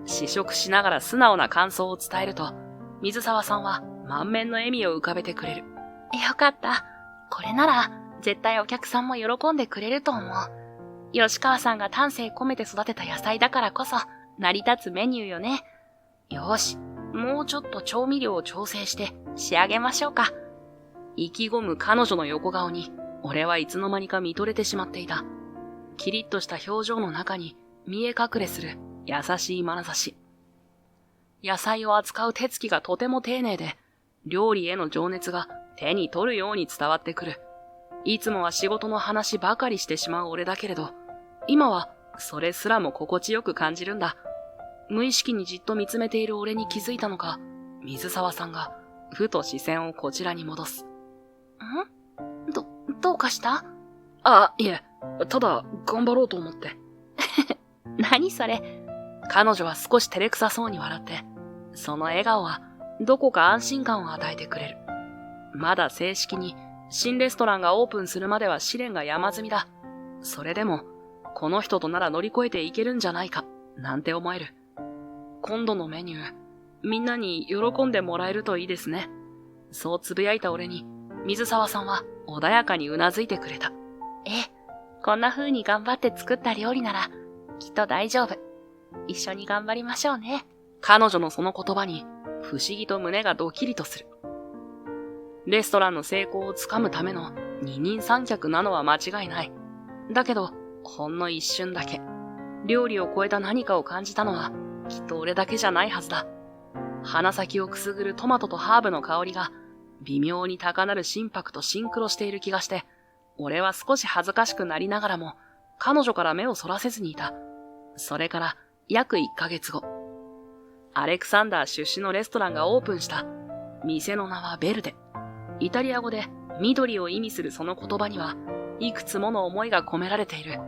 [SPEAKER 1] 試食しながら素直な感想を伝えると、水沢さんは満面の笑みを浮かべてくれる。
[SPEAKER 3] よかった。これなら、絶対お客さんも喜んでくれると思う。吉川さんが丹精込めて育てた野菜だからこそ、成り立つメニューよね。よし、もうちょっと調味料を調整して仕上げましょうか。
[SPEAKER 1] 意気込む彼女の横顔に、俺はいつの間にか見とれてしまっていた。キリッとした表情の中に見え隠れする優しい眼差し。野菜を扱う手つきがとても丁寧で、料理への情熱が手に取るように伝わってくる。いつもは仕事の話ばかりしてしまう俺だけれど、今はそれすらも心地よく感じるんだ。無意識にじっと見つめている俺に気づいたのか、水沢さんがふと視線をこちらに戻す。
[SPEAKER 3] どうかした？
[SPEAKER 2] あ、いえ、ただ頑張ろうと思って。
[SPEAKER 3] 何それ？
[SPEAKER 1] 彼女は少し照れくさそうに笑って、その笑顔はどこか安心感を与えてくれる。まだ正式に新レストランがオープンするまでは試練が山積みだ。それでも、この人となら乗り越えていけるんじゃないか、なんて思える。今度のメニュー、みんなに喜んでもらえるといいですね。そうつぶやいた俺に、水沢さんは穏やかにうなずいてくれた。
[SPEAKER 3] こんな風に頑張って作った料理なら、きっと大丈夫。一緒に頑張りましょうね。
[SPEAKER 1] 彼女のその言葉に、不思議と胸がドキリとする。レストランの成功をつかむための二人三脚なのは間違いない。だけど、ほんの一瞬だけ、料理を超えた何かを感じたのは、きっと俺だけじゃないはずだ。鼻先をくすぐるトマトとハーブの香りが、微妙に高鳴る心拍とシンクロしている気がして、俺は少し恥ずかしくなりながらも、彼女から目をそらせずにいた。それから約1ヶ月後、アレクサンダー出資のレストランがオープンした。店の名はベルデ。イタリア語で緑を意味するその言葉には、いくつもの思いが込められている。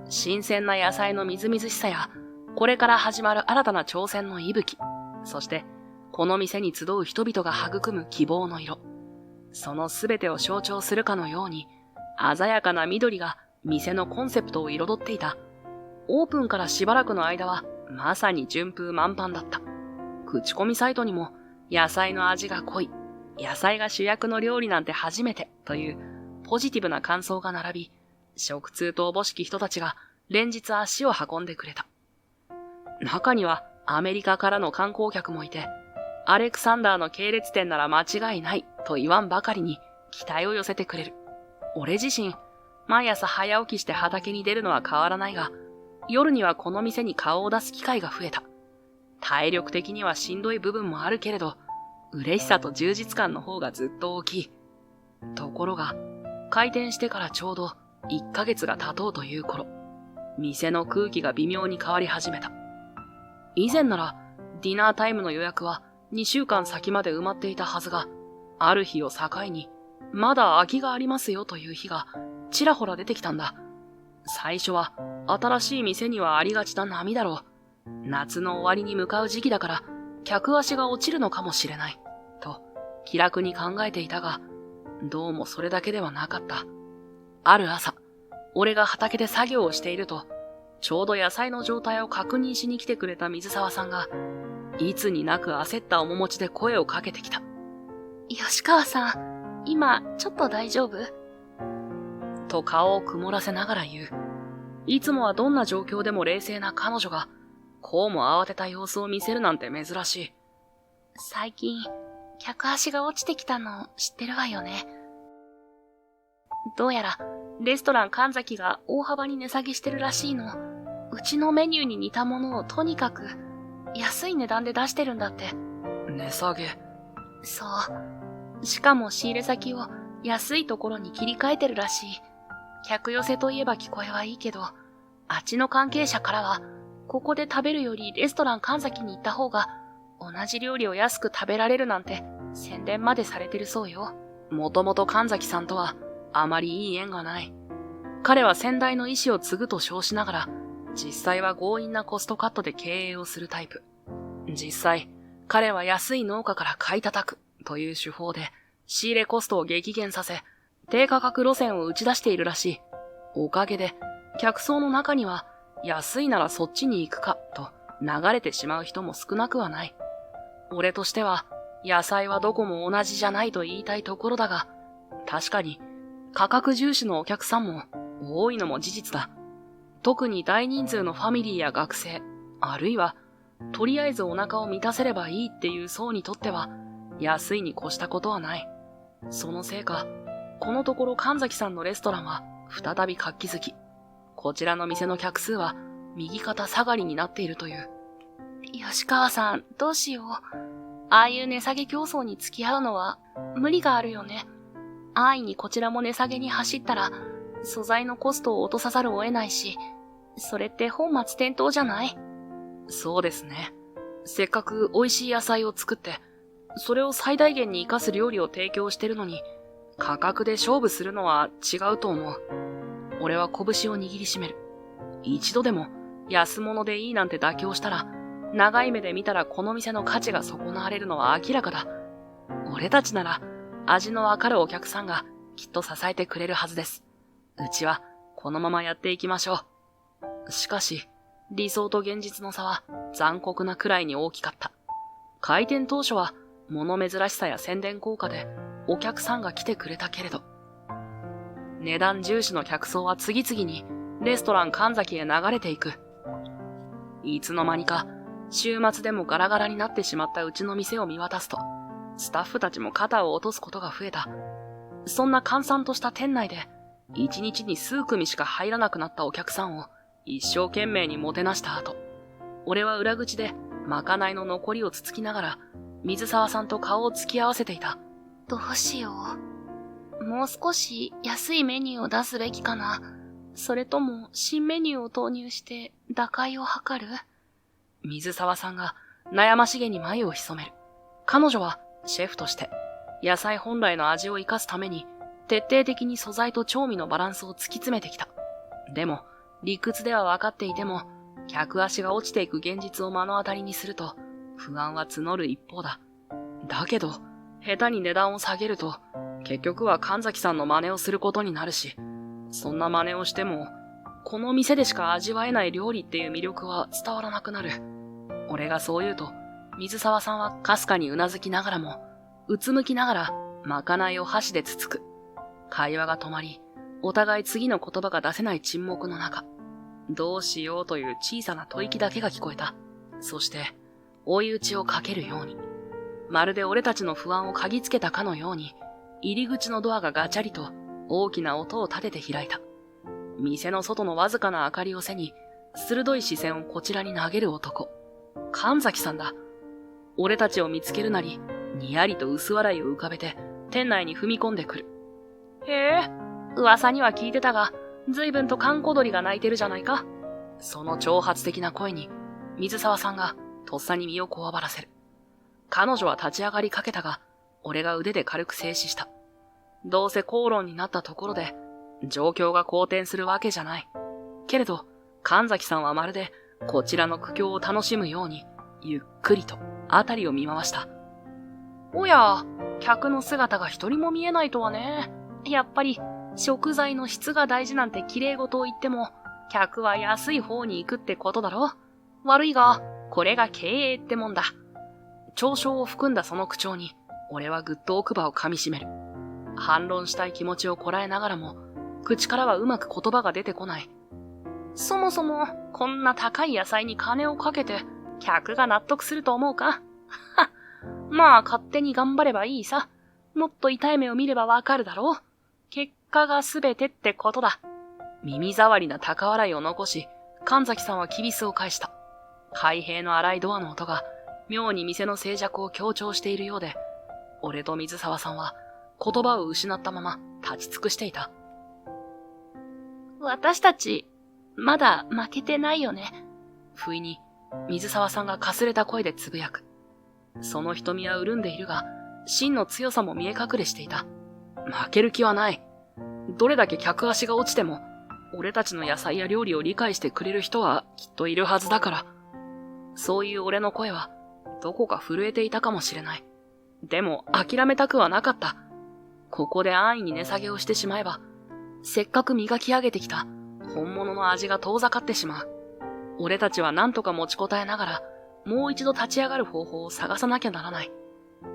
[SPEAKER 1] 新鮮な野菜のみずみずしさや、これから始まる新たな挑戦の息吹。そして、この店に集う人々が育む希望の色。そのすべてを象徴するかのように、鮮やかな緑が店のコンセプトを彩っていた。オープンからしばらくの間は、まさに順風満帆だった。口コミサイトにも、野菜の味が濃い、野菜が主役の料理なんて初めてというポジティブな感想が並び、食通とおぼしき人たちが連日足を運んでくれた。中にはアメリカからの観光客もいて、アレクサンダーの系列店なら間違いないと言わんばかりに期待を寄せてくれる。俺自身、毎朝早起きして畑に出るのは変わらないが、夜にはこの店に顔を出す機会が増えた。体力的にはしんどい部分もあるけれど、嬉しさと充実感の方がずっと大きい。ところが、開店してからちょうど1ヶ月が経とうという頃、店の空気が微妙に変わり始めた。以前ならディナータイムの予約は2週間先まで埋まっていたはずが、ある日を境に、まだ空きがありますよという日がちらほら出てきたんだ。最初は新しい店にはありがちな波だろう。夏の終わりに向かう時期だから客足が落ちるのかもしれない。と気楽に考えていたが、どうもそれだけではなかった。ある朝、俺が畑で作業をしていると、ちょうど野菜の状態を確認しに来てくれた水沢さんが、いつになく焦った面持ちで声をかけてきた。
[SPEAKER 3] 吉川さん、今ちょっと大丈夫？
[SPEAKER 1] と顔を曇らせながら言う。いつもはどんな状況でも冷静な彼女が、こうも慌てた様子を見せるなんて珍しい。
[SPEAKER 3] 最近、客足が落ちてきたの知ってるわよね。どうやら、レストラン神崎が大幅に値下げしてるらしいの。うちのメニューに似たものをとにかく、安い値段で出してるんだって。
[SPEAKER 2] 値下げ。
[SPEAKER 3] そう。しかも仕入れ先を安いところに切り替えてるらしい。客寄せといえば聞こえはいいけど、あっちの関係者からは、ここで食べるよりレストラン神崎に行った方が、同じ料理を安く食べられるなんて宣伝までされてるそうよ。
[SPEAKER 1] もともと神崎さんとはあまりいい縁がない。彼は先代の意思を継ぐと称しながら、実際は強引なコストカットで経営をするタイプ。実際、彼は安い農家から買い叩くという手法で仕入れコストを激減させ、低価格路線を打ち出しているらしい。おかげで、客層の中には安いならそっちに行くかと流れてしまう人も少なくはない。俺としては、野菜はどこも同じじゃないと言いたいところだが、確かに価格重視のお客さんも多いのも事実だ。特に大人数のファミリーや学生、あるいはとりあえずお腹を満たせればいいっていう層にとっては安いに越したことはない。そのせいか、このところ神崎さんのレストランは再び活気づき、こちらの店の客数は右肩下がりになっているという。
[SPEAKER 3] 吉川さん、どうしよう。ああいう値下げ競争に付き合うのは無理があるよね。安易にこちらも値下げに走ったら、素材のコストを落とさざるを得ないし、それって本末転倒じゃない？
[SPEAKER 1] そうですね。せっかく美味しい野菜を作って、それを最大限に活かす料理を提供してるのに、価格で勝負するのは違うと思う。俺は拳を握りしめる。一度でも安物でいいなんて妥協したら、長い目で見たらこの店の価値が損なわれるのは明らかだ。俺たちなら味のわかるお客さんがきっと支えてくれるはずです。うちはこのままやっていきましょう。しかし、理想と現実の差は残酷なくらいに大きかった。開店当初は物珍しさや宣伝効果でお客さんが来てくれたけれど、値段重視の客層は次々にレストラン神崎へ流れていく。いつの間にか週末でもガラガラになってしまったうちの店を見渡すと、スタッフたちも肩を落とすことが増えた。そんな閑散とした店内で、一日に数組しか入らなくなったお客さんを一生懸命にもてなした後、俺は裏口でまかないの残りをつつきながら、水沢さんと顔を突き合わせていた。
[SPEAKER 3] どうしよう。もう少し安いメニューを出すべきかな。それとも新メニューを投入して打開を図る？
[SPEAKER 1] 水沢さんが悩ましげに眉を潜める。彼女はシェフとして野菜本来の味を生かすために徹底的に素材と調味のバランスを突き詰めてきた。でも理屈では分かっていても客足が落ちていく現実を目の当たりにすると不安は募る一方だ。だけど下手に値段を下げると結局は神崎さんの真似をすることになるし、そんな真似をしてもこの店でしか味わえない料理っていう魅力は伝わらなくなる。俺がそう言うと、水沢さんはかすかにうなずきながらも、うつむきながら、まかないを箸でつつく。会話が止まり、お互い次の言葉が出せない沈黙の中、どうしようという小さな吐息だけが聞こえた。そして、追い打ちをかけるように、まるで俺たちの不安を嗅ぎつけたかのように、入り口のドアがガチャリと大きな音を立てて開いた。店の外のわずかな明かりを背に、鋭い視線をこちらに投げる男。神崎さんだ。俺たちを見つけるなり、にやりと薄笑いを浮かべて、店内に踏み込んでくる。へえ、噂には聞いてたが、随分と閑古鳥が鳴いてるじゃないか。その挑発的な声に、水沢さんがとっさに身をこわばらせる。彼女は立ち上がりかけたが、俺が腕で軽く制止した。どうせ口論になったところで、状況が好転するわけじゃない。けれど、神崎さんはまるで、こちらの苦境を楽しむように、ゆっくりと、あたりを見回した。おや、客の姿が一人も見えないとはね。やっぱり、食材の質が大事なんて綺麗事を言っても、客は安い方に行くってことだろ。悪いが、これが経営ってもんだ。嘲笑を含んだその口調に、俺はぐっと奥歯を噛みしめる。反論したい気持ちをこらえながらも、口からはうまく言葉が出てこない。そもそも、こんな高い野菜に金をかけて、客が納得すると思うか？はっ。まあ、勝手に頑張ればいいさ。もっと痛い目を見ればわかるだろう。結果がすべてってことだ。耳障りな高笑いを残し、神崎さんはキビスを返した。開閉の荒いドアの音が、妙に店の静寂を強調しているようで、俺と水沢さんは言葉を失ったまま立ち尽くしていた。
[SPEAKER 3] 私たち、まだ負けてないよね。
[SPEAKER 1] 不意に、水沢さんがかすれた声でつぶやく。その瞳は潤んでいるが、真の強さも見え隠れしていた。負ける気はない。どれだけ客足が落ちても、俺たちの野菜や料理を理解してくれる人はきっといるはずだから。そういう俺の声は、どこか震えていたかもしれない。でも諦めたくはなかった。ここで安易に値下げをしてしまえば、せっかく磨き上げてきた本物の味が遠ざかってしまう。俺たちは何とか持ちこたえながら、もう一度立ち上がる方法を探さなきゃならない。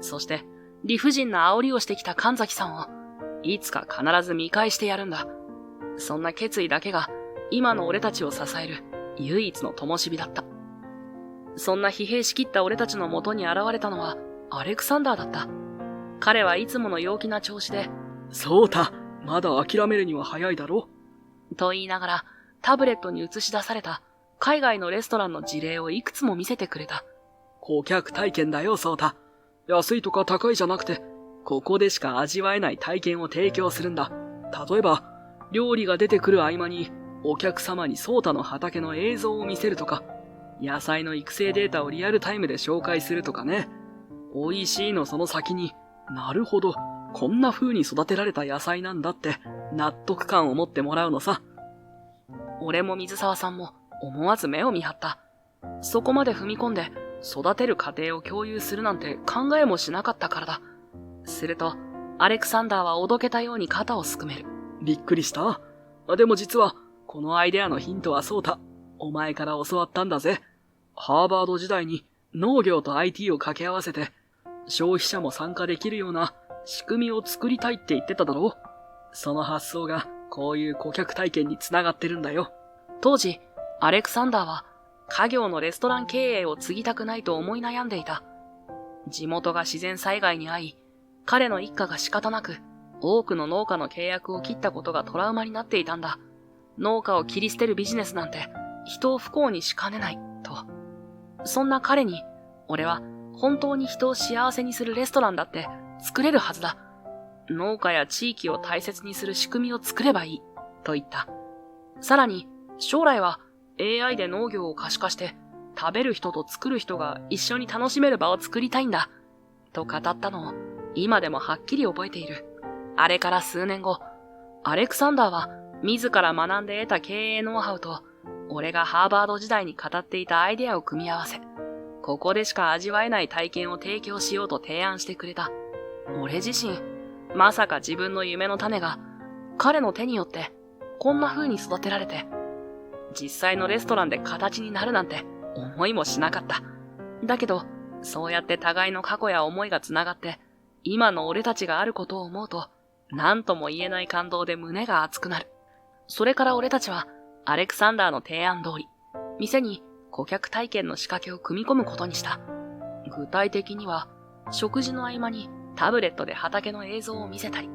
[SPEAKER 1] そして、理不尽な煽りをしてきた神崎さんを、いつか必ず見返してやるんだ。そんな決意だけが、今の俺たちを支える唯一の灯火だった。そんな疲弊しきった俺たちの元に現れたのは、アレクサンダーだった。彼はいつもの陽気な調子で、
[SPEAKER 2] そうた、まだ諦めるには早いだろ。
[SPEAKER 1] と言いながら、タブレットに映し出された海外のレストランの事例をいくつも見せてくれた。
[SPEAKER 2] 顧客体験だよ、そうた。安いとか高いじゃなくて、ここでしか味わえない体験を提供するんだ。例えば、料理が出てくる合間に、お客様にソータの畑の映像を見せるとか、野菜の育成データをリアルタイムで紹介するとかね。美味しいのその先に、なるほど、こんな風に育てられた野菜なんだって納得感を持ってもらうのさ。
[SPEAKER 1] 俺も水沢さんも思わず目を見張った。そこまで踏み込んで育てる過程を共有するなんて考えもしなかったからだ。すると、アレクサンダーはおどけたように肩をすくめる。
[SPEAKER 2] びっくりした。でも実は、このアイデアのヒントはそうた。お前から教わったんだぜ。ハーバード時代に農業と IT を掛け合わせて、消費者も参加できるような仕組みを作りたいって言ってただろう。その発想がこういう顧客体験につながってるんだよ。
[SPEAKER 1] 当時、アレクサンダーは家業のレストラン経営を継ぎたくないと思い悩んでいた。地元が自然災害に遭い、彼の一家が仕方なく多くの農家の契約を切ったことがトラウマになっていたんだ。農家を切り捨てるビジネスなんて人を不幸にしかねないと。そんな彼に、俺は本当に人を幸せにするレストランだって作れるはずだ。農家や地域を大切にする仕組みを作ればいいと言った。さらに将来は AI で農業を可視化して食べる人と作る人が一緒に楽しめる場を作りたいんだと語ったのを今でもはっきり覚えている。あれから数年後、アレクサンダーは自ら学んで得た経営ノウハウと俺がハーバード時代に語っていたアイデアを組み合わせ、ここでしか味わえない体験を提供しようと提案してくれた。俺自身、まさか自分の夢の種が彼の手によってこんな風に育てられて、実際のレストランで形になるなんて思いもしなかった。だけど、そうやって互いの過去や思いがつながって、今の俺たちがあることを思うと、何とも言えない感動で胸が熱くなる。それから俺たちは、アレクサンダーの提案通り、店に顧客体験の仕掛けを組み込むことにした。具体的には、食事の合間にタブレットで畑の映像を見せたり、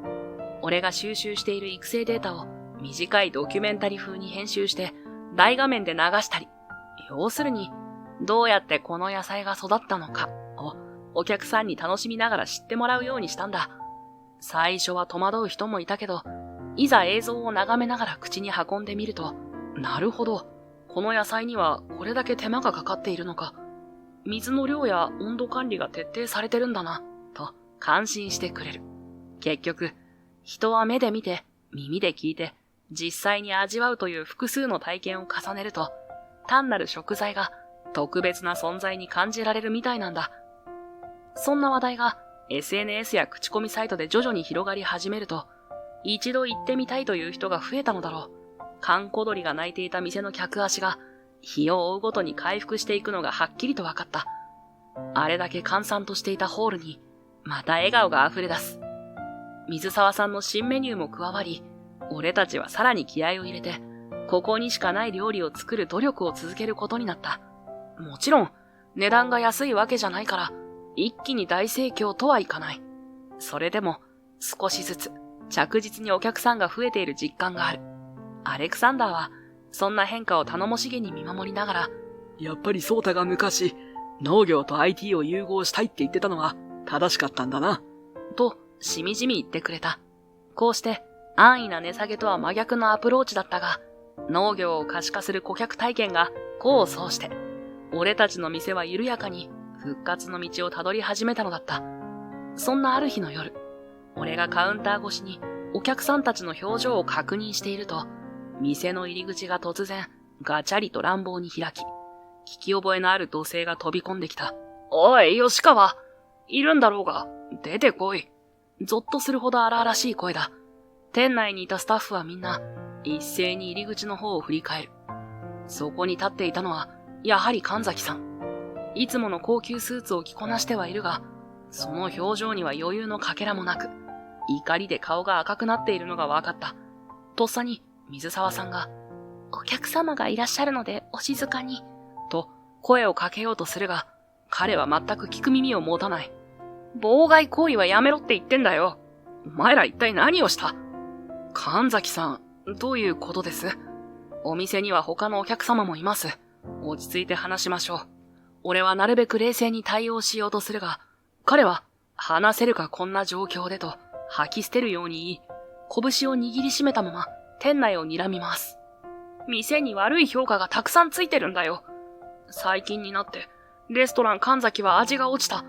[SPEAKER 1] 俺が収集している育成データを短いドキュメンタリー風に編集して大画面で流したり、要するに、どうやってこの野菜が育ったのかをお客さんに楽しみながら知ってもらうようにしたんだ。最初は戸惑う人もいたけど、いざ映像を眺めながら口に運んでみると、なるほど、この野菜にはこれだけ手間がかかっているのか。水の量や温度管理が徹底されてるんだな、と感心してくれる。結局、人は目で見て、耳で聞いて、実際に味わうという複数の体験を重ねると、単なる食材が特別な存在に感じられるみたいなんだ。そんな話題が SNS や口コミサイトで徐々に広がり始めると、一度行ってみたいという人が増えたのだろう。閑古鳥が鳴いていた店の客足が日を追うごとに回復していくのがはっきりと分かった。あれだけ閑散としていたホールにまた笑顔が溢れ出す。水沢さんの新メニューも加わり、俺たちはさらに気合を入れて、ここにしかない料理を作る努力を続けることになった。もちろん、値段が安いわけじゃないから、一気に大盛況とはいかない。それでも、少しずつ、着実にお客さんが増えている実感がある。アレクサンダーは、そんな変化を頼もしげに見守りながら、
[SPEAKER 2] やっぱりソータが昔、農業と IT を融合したいって言ってたのは正しかったんだな。
[SPEAKER 1] と、しみじみ言ってくれた。こうして、安易な値下げとは真逆のアプローチだったが、農業を可視化する顧客体験が功を奏して、俺たちの店は緩やかに復活の道をたどり始めたのだった。そんなある日の夜、俺がカウンター越しにお客さんたちの表情を確認していると、店の入り口が突然ガチャリと乱暴に開き、聞き覚えのある土星が飛び込んできた。おい、吉川、いるんだろうが、出てこい。ゾッとするほど荒々しい声だ。店内にいたスタッフはみんな、一斉に入り口の方を振り返る。そこに立っていたのは、やはり神崎さん。いつもの高級スーツを着こなしてはいるが、その表情には余裕のかけらもなく、怒りで顔が赤くなっているのが分かった。とっさに、水沢さんが、
[SPEAKER 3] お客様がいらっしゃるのでお静かに、
[SPEAKER 1] と声をかけようとするが、彼は全く聞く耳を持たない。妨害行為はやめろって言ってんだよ。お前ら一体何をした？神崎さん、どういうことです？お店には他のお客様もいます。落ち着いて話しましょう。俺はなるべく冷静に対応しようとするが、彼は、話せるかこんな状況でと吐き捨てるように言い、拳を握りしめたまま店内を睨みます。店に悪い評価がたくさんついてるんだよ。最近になって、レストラン神崎は味が落ちた。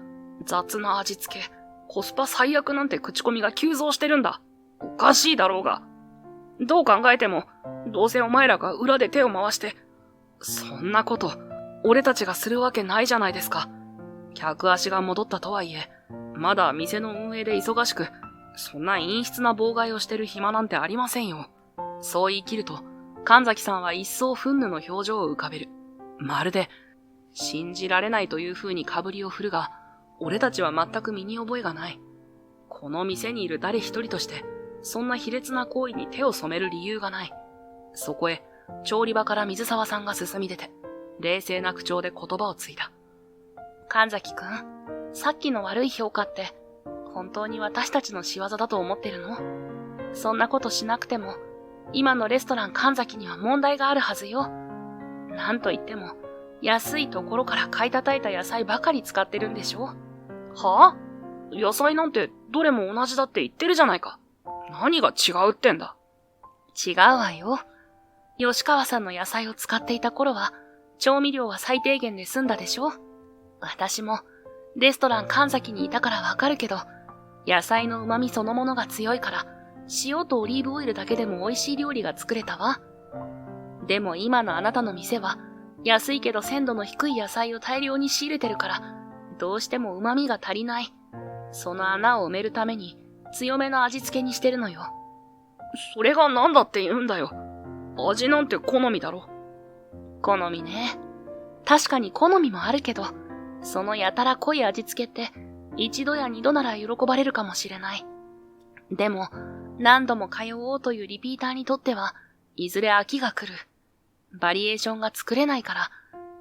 [SPEAKER 1] 雑な味付け、コスパ最悪なんて口コミが急増してるんだ。おかしいだろうが。どう考えても、どうせお前らが裏で手を回して、そんなこと、俺たちがするわけないじゃないですか。客足が戻ったとはいえ、まだ店の運営で忙しく、そんな陰湿な妨害をしてる暇なんてありませんよ。そう言い切ると、神崎さんは一層憤怒の表情を浮かべる。まるで、信じられないという風に被りを振るが、俺たちは全く身に覚えがない。この店にいる誰一人として、そんな卑劣な行為に手を染める理由がない。そこへ、調理場から水沢さんが進み出て、冷静な口調で言葉をついた。
[SPEAKER 3] 神崎くん、さっきの悪い評価って、本当に私たちの仕業だと思ってるの？そんなことしなくても、今のレストラン神崎には問題があるはずよ。なんといっても、安いところから買い叩いた野菜ばかり使ってるんでしょ？
[SPEAKER 1] はぁ？野菜なんてどれも同じだって言ってるじゃないか。何が違うってんだ？
[SPEAKER 3] 違うわよ。吉川さんの野菜を使っていた頃は、調味料は最低限で済んだでしょ？私も、レストラン神崎にいたからわかるけど、野菜の旨味そのものが強いから、塩とオリーブオイルだけでも美味しい料理が作れたわ。でも今のあなたの店は、安いけど鮮度の低い野菜を大量に仕入れてるから、どうしても旨味が足りない。その穴を埋めるために、強めの味付けにしてるのよ。
[SPEAKER 1] それが何だって言うんだよ。味なんて好みだろ。
[SPEAKER 3] 好みね。確かに好みもあるけど、そのやたら濃い味付けって、一度や二度なら喜ばれるかもしれない。でも、何度も通おうというリピーターにとっては、いずれ飽きが来る。バリエーションが作れないから、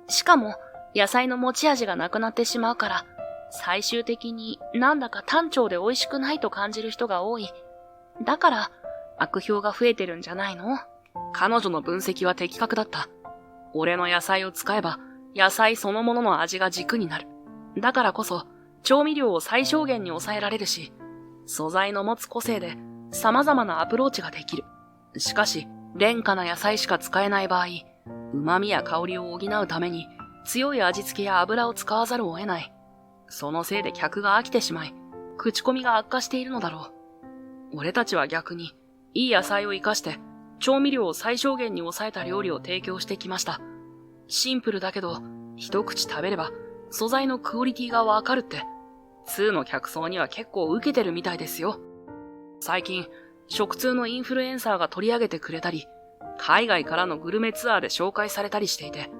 [SPEAKER 3] しかも、野菜の持ち味がなくなってしまうから、最終的になんだか単調で美味しくないと感じる人が多い。だから、悪評が増えてるんじゃないの？
[SPEAKER 1] 彼女の分析は的確だった。俺の野菜を使えば、野菜そのものの味が軸になる。だからこそ、調味料を最小限に抑えられるし、素材の持つ個性で様々なアプローチができる。しかし、廉価な野菜しか使えない場合、旨味や香りを補うために強い味付けや油を使わざるを得ない。そのせいで客が飽きてしまい、口コミが悪化しているのだろう。俺たちは逆に、いい野菜を生かして、調味料を最小限に抑えた料理を提供してきました。シンプルだけど、一口食べれば、素材のクオリティがわかるって、2の客層には結構受けてるみたいですよ。最近、食通のインフルエンサーが取り上げてくれたり、海外からのグルメツアーで紹介されたりしていて、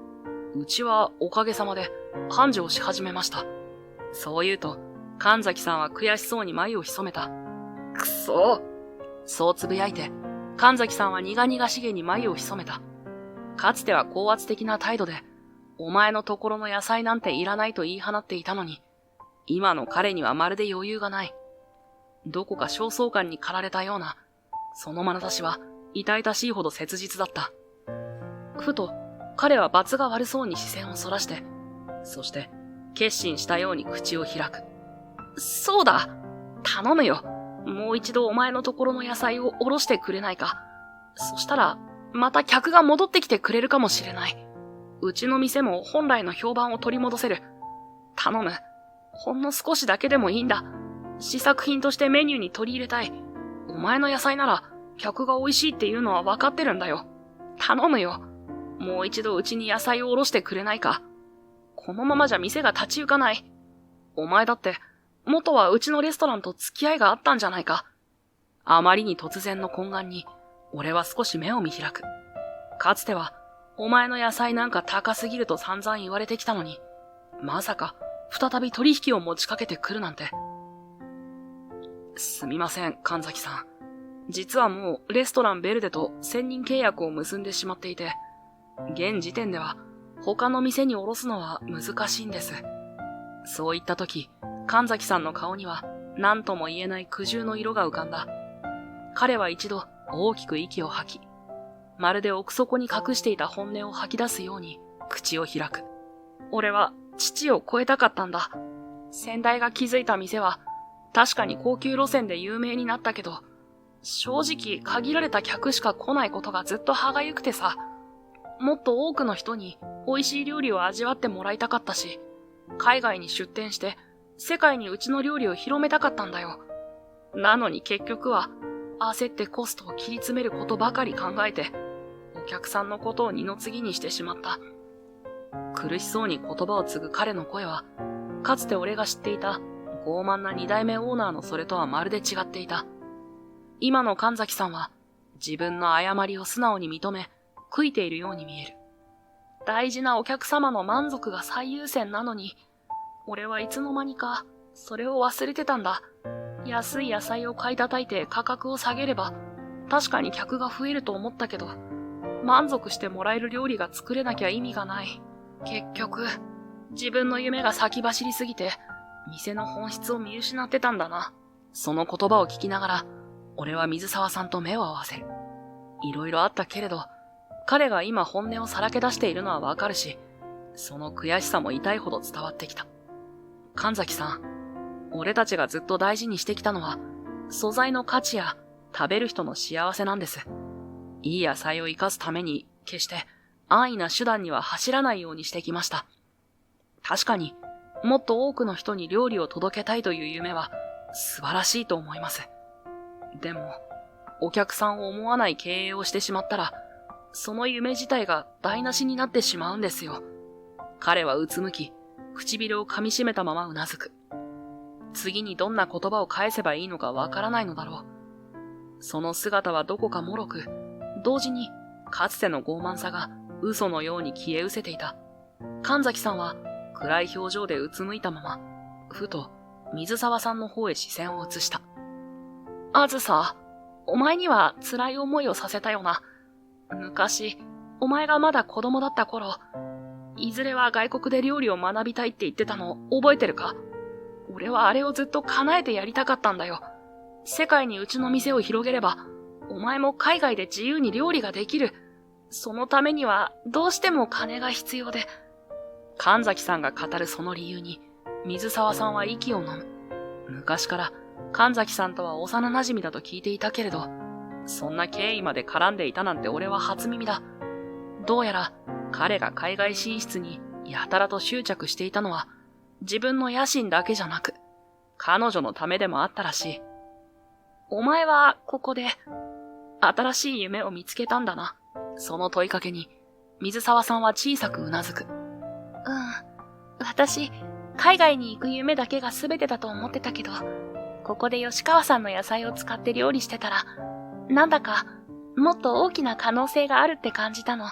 [SPEAKER 1] うちはおかげさまで繁盛し始めました。そう言うと、神崎さんは悔しそうに眉を潜めた。くそ！そうつぶやいて、神崎さんは苦々しげに眉を潜めた。かつては高圧的な態度で、お前のところの野菜なんていらないと言い放っていたのに、今の彼にはまるで余裕がない。どこか焦燥感に駆られたような、その眼差しは痛々しいほど切実だった。ふと、彼は罰が悪そうに視線をそらして、そして、決心したように口を開く。そうだ！頼むよ。もう一度お前のところの野菜をおろしてくれないか。そしたら、また客が戻ってきてくれるかもしれない。うちの店も本来の評判を取り戻せる。頼む。ほんの少しだけでもいいんだ。試作品としてメニューに取り入れたい。お前の野菜なら、客が美味しいっていうのは分かってるんだよ。頼むよ。もう一度うちに野菜をおろしてくれないか。このままじゃ店が立ち行かない。お前だって、元はうちのレストランと付き合いがあったんじゃないか。あまりに突然の懇願に、俺は少し目を見開く。かつては、お前の野菜なんか高すぎると散々言われてきたのに、まさか、再び取引を持ちかけてくるなんて。すみません、神崎さん。実はもう、レストランベルデと専任契約を結んでしまっていて、現時点では、他の店に卸すのは難しいんです。そういった時、神崎さんの顔には何とも言えない苦渋の色が浮かんだ。彼は一度大きく息を吐き、まるで奥底に隠していた本音を吐き出すように口を開く。俺は父を超えたかったんだ。先代が築いた店は確かに高級路線で有名になったけど、正直限られた客しか来ないことがずっと歯がゆくてさ、もっと多くの人に美味しい料理を味わってもらいたかったし、海外に出店して世界にうちの料理を広めたかったんだよ。なのに結局は焦ってコストを切り詰めることばかり考えて、お客さんのことを二の次にしてしまった。苦しそうに言葉を継ぐ彼の声は、かつて俺が知っていた傲慢な二代目オーナーのそれとはまるで違っていた。今の神崎さんは自分の誤りを素直に認め、悔いているように見える。大事なお客様の満足が最優先なのに、俺はいつの間にかそれを忘れてたんだ。安い野菜を買い叩いて価格を下げれば確かに客が増えると思ったけど、満足してもらえる料理が作れなきゃ意味がない。結局自分の夢が先走りすぎて店の本質を見失ってたんだな。その言葉を聞きながら俺は水沢さんと目を合わせる。いろいろあったけれど、彼が今本音をさらけ出しているのはわかるし、その悔しさも痛いほど伝わってきた。神崎さん、俺たちがずっと大事にしてきたのは、素材の価値や食べる人の幸せなんです。いい野菜を生かすために、決して安易な手段には走らないようにしてきました。確かに、もっと多くの人に料理を届けたいという夢は素晴らしいと思います。でも、お客さんを思わない経営をしてしまったら、その夢自体が台無しになってしまうんですよ。彼はうつむき、唇を噛み締めたままうなずく。次にどんな言葉を返せばいいのかわからないのだろう。その姿はどこか脆く、同時にかつての傲慢さが嘘のように消え失せていた。神崎さんは暗い表情でうつむいたまま、ふと水沢さんの方へ視線を移した。あずさ、お前には辛い思いをさせたよな。昔、お前がまだ子供だった頃、いずれは外国で料理を学びたいって言ってたの覚えてるか？俺はあれをずっと叶えてやりたかったんだよ。世界にうちの店を広げれば、お前も海外で自由に料理ができる。そのためにはどうしても金が必要で。神崎さんが語るその理由に、水沢さんは息を飲む。昔から神崎さんとは幼馴染だと聞いていたけれど、そんな経緯まで絡んでいたなんて俺は初耳だ。どうやら彼が海外進出にやたらと執着していたのは自分の野心だけじゃなく彼女のためでもあったらしい。お前はここで新しい夢を見つけたんだな。その問いかけに水沢さんは小さくうなずく。
[SPEAKER 3] 私、海外に行く夢だけが全てだと思ってたけど、ここで吉川さんの野菜を使って料理してたら、なんだかもっと大きな可能性があるって感じたの。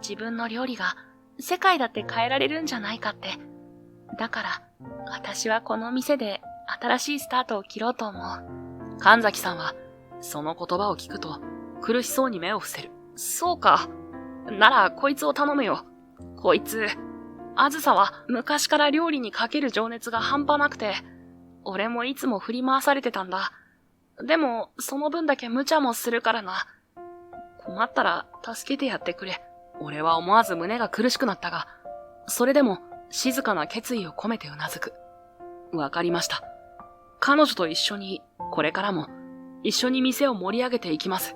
[SPEAKER 3] 自分の料理が世界だって変えられるんじゃないかって。だから私はこの店で新しいスタートを切ろうと思う。
[SPEAKER 1] 神崎さんはその言葉を聞くと苦しそうに目を伏せる。そうか。ならこいつを頼むよ。こいつ、あずさは昔から料理にかける情熱が半端なくて、俺もいつも振り回されてたんだ。でも、その分だけ無茶もするからな。困ったら助けてやってくれ。俺は思わず胸が苦しくなったが、それでも静かな決意を込めてうなずく。わかりました。彼女と一緒に、これからも、一緒に店を盛り上げていきます。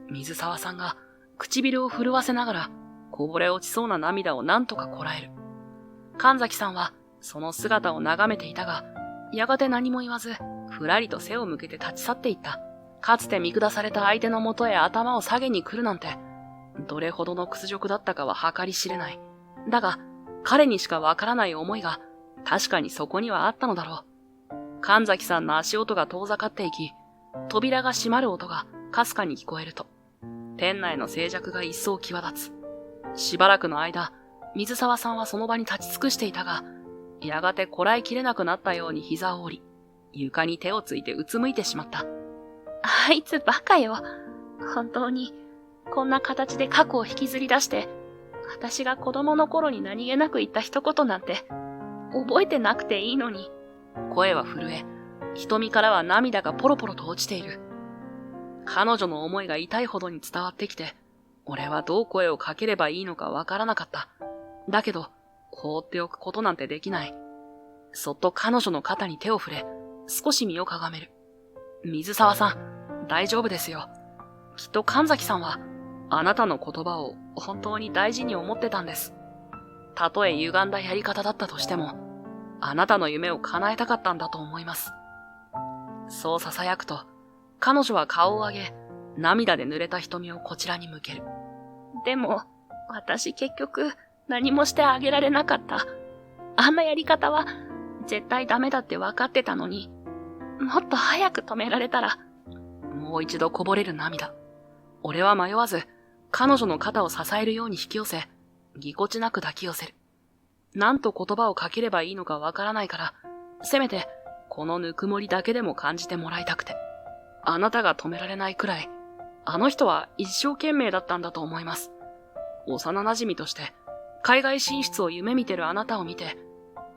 [SPEAKER 1] 水沢さんが唇を震わせながら、こぼれ落ちそうな涙を何とかこらえる。神崎さんはその姿を眺めていたが、やがて何も言わず、ふらりと背を向けて立ち去っていった。かつて見下された相手のもとへ頭を下げに来るなんて、どれほどの屈辱だったかは計り知れない。だが、彼にしかわからない思いが、確かにそこにはあったのだろう。神崎さんの足音が遠ざかっていき、扉が閉まる音がかすかに聞こえると、店内の静寂が一層際立つ。しばらくの間、水沢さんはその場に立ち尽くしていたが、やがてこらえきれなくなったように膝を折り、床に手をついてうつむいてしまった。
[SPEAKER 3] あいつバカよ。本当に、こんな形で過去を引きずり出して、私が子供の頃に何気なく言った一言なんて、覚えてなくていいのに。
[SPEAKER 1] 声は震え、瞳からは涙がポロポロと落ちている。彼女の思いが痛いほどに伝わってきて、俺はどう声をかければいいのかわからなかった。だけど、放っておくことなんてできない。そっと彼女の肩に手を触れ、少し身をかがめる。水沢さん、大丈夫ですよ。きっと神崎さんは、あなたの言葉を本当に大事に思ってたんです。たとえ歪んだやり方だったとしても、あなたの夢を叶えたかったんだと思います。そう囁くと、彼女は顔を上げ、涙で濡れた瞳をこちらに向ける。
[SPEAKER 3] でも、私結局何もしてあげられなかった。あんなやり方は絶対ダメだって分かってたのに、もっと早く止められたら。
[SPEAKER 1] もう一度こぼれる涙。俺は迷わず、彼女の肩を支えるように引き寄せ、ぎこちなく抱き寄せる。なんと言葉をかければいいのかわからないから、せめて、このぬくもりだけでも感じてもらいたくて。あなたが止められないくらい、あの人は一生懸命だったんだと思います。幼馴染として、海外進出を夢見てるあなたを見て、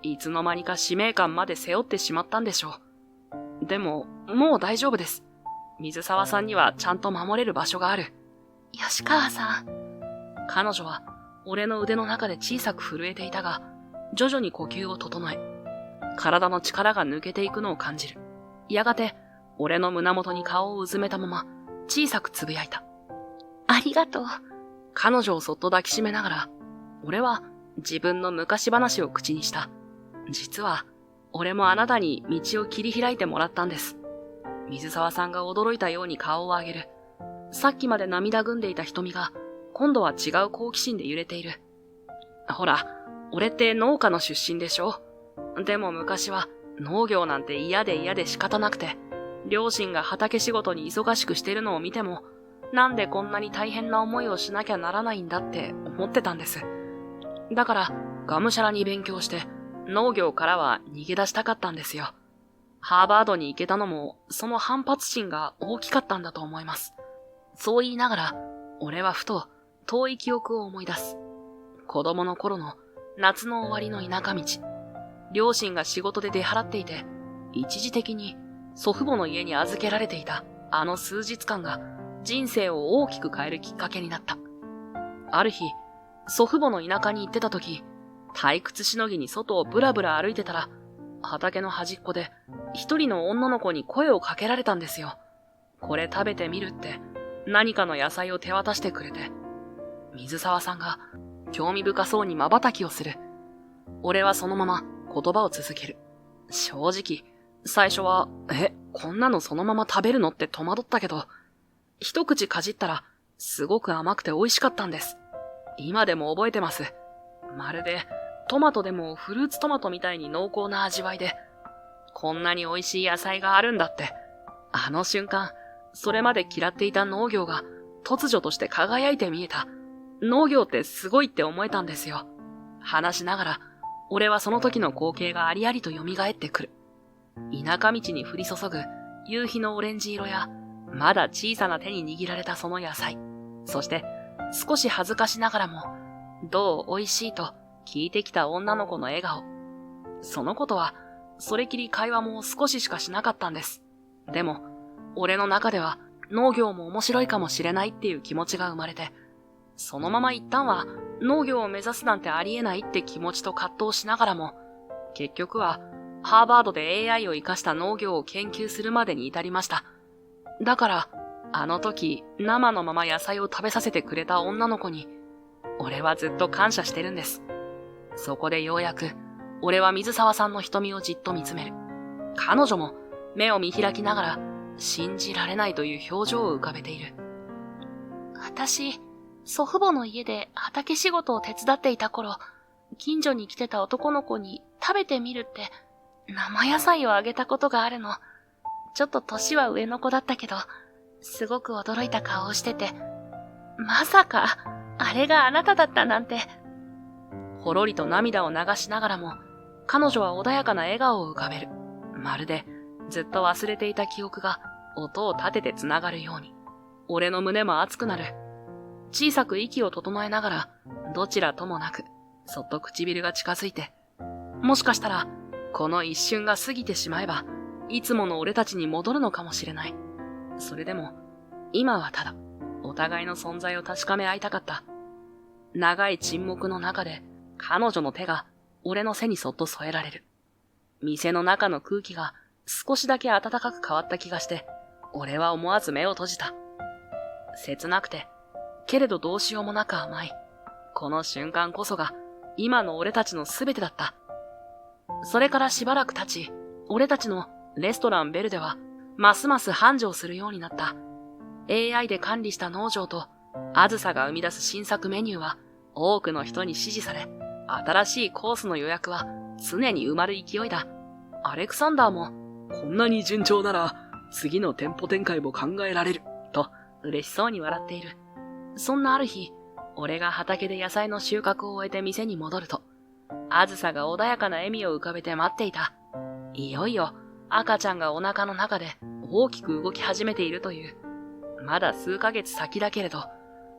[SPEAKER 1] いつの間にか使命感まで背負ってしまったんでしょう。でも、もう大丈夫です。水沢さんにはちゃんと守れる場所がある。
[SPEAKER 3] 吉川さん。
[SPEAKER 1] 彼女は、俺の腕の中で小さく震えていたが、徐々に呼吸を整え、体の力が抜けていくのを感じる。やがて、俺の胸元に顔をうずめたまま、小さくつぶやいた。
[SPEAKER 3] ありがとう。
[SPEAKER 1] 彼女をそっと抱きしめながら、俺は自分の昔話を口にした。実は、俺もあなたに道を切り開いてもらったんです。水沢さんが驚いたように顔を上げる。さっきまで涙ぐんでいた瞳が、今度は違う好奇心で揺れている。ほら、俺って農家の出身でしょ？でも昔は農業なんて嫌で嫌で仕方なくて、両親が畑仕事に忙しくしてるのを見ても、なんでこんなに大変な思いをしなきゃならないんだって思ってたんです。だから、がむしゃらに勉強して、農業からは逃げ出したかったんですよ。ハーバードに行けたのも、その反発心が大きかったんだと思います。そう言いながら、俺はふと遠い記憶を思い出す。子供の頃の夏の終わりの田舎道。両親が仕事で出払っていて、一時的に祖父母の家に預けられていたあの数日間が人生を大きく変えるきっかけになった。ある日、祖父母の田舎に行ってた時、退屈しのぎに外をブラブラ歩いてたら、畑の端っこで一人の女の子に声をかけられたんですよ。これ食べてみるって何かの野菜を手渡してくれて、水沢さんが興味深そうに瞬きをする。俺はそのまま言葉を続ける。正直、最初は、こんなのそのまま食べるのって戸惑ったけど、一口かじったらすごく甘くて美味しかったんです。今でも覚えてます。まるでトマトでもフルーツトマトみたいに濃厚な味わいで、こんなに美味しい野菜があるんだって、あの瞬間、それまで嫌っていた農業が突如として輝いて見えた。農業ってすごいって思えたんですよ。話しながら、俺はその時の光景がありありと蘇ってくる。田舎道に降り注ぐ夕日のオレンジ色や、まだ小さな手に握られたその野菜。そして、少し恥ずかしながらも、どう美味しいと聞いてきた女の子の笑顔。そのことは、それきり会話も少ししかしなかったんです。でも、俺の中では農業も面白いかもしれないっていう気持ちが生まれて、そのまま一旦は農業を目指すなんてありえないって気持ちと葛藤しながらも、結局はハーバードで AI を活かした農業を研究するまでに至りました。だから、あの時生のまま野菜を食べさせてくれた女の子に、俺はずっと感謝してるんです。そこでようやく、俺は水沢さんの瞳をじっと見つめる。彼女も目を見開きながら、信じられないという表情を浮かべている。
[SPEAKER 3] 私、祖父母の家で畑仕事を手伝っていた頃、近所に来てた男の子に食べてみるって生野菜をあげたことがあるの。ちょっと年は上の子だったけど、すごく驚いた顔をしてて、まさか、あれがあなただったなんて。
[SPEAKER 1] ほろりと涙を流しながらも、彼女は穏やかな笑顔を浮かべる。まるで、ずっと忘れていた記憶が音を立てて繋がるように。俺の胸も熱くなる。小さく息を整えながら、どちらともなく、そっと唇が近づいて、もしかしたら、この一瞬が過ぎてしまえば、いつもの俺たちに戻るのかもしれない。それでも、今はただ、お互いの存在を確かめ合いたかった。長い沈黙の中で、彼女の手が俺の背にそっと添えられる。店の中の空気が少しだけ暖かく変わった気がして、俺は思わず目を閉じた。切なくて、けれどどうしようもなく甘い。この瞬間こそが、今の俺たちの全てだった。それからしばらく経ち、俺たちのレストランベルでは、ますます繁盛するようになった。AI で管理した農場と、あずさが生み出す新作メニューは、多くの人に支持され、新しいコースの予約は常に埋まる勢いだ。アレクサンダーも、
[SPEAKER 2] こんなに順調なら、次の店舗展開も考えられる、と、
[SPEAKER 1] 嬉しそうに笑っている。そんなある日、俺が畑で野菜の収穫を終えて店に戻ると、あずさが穏やかな笑みを浮かべて待っていた。いよいよ、赤ちゃんがお腹の中で大きく動き始めているという。まだ数ヶ月先だけれど、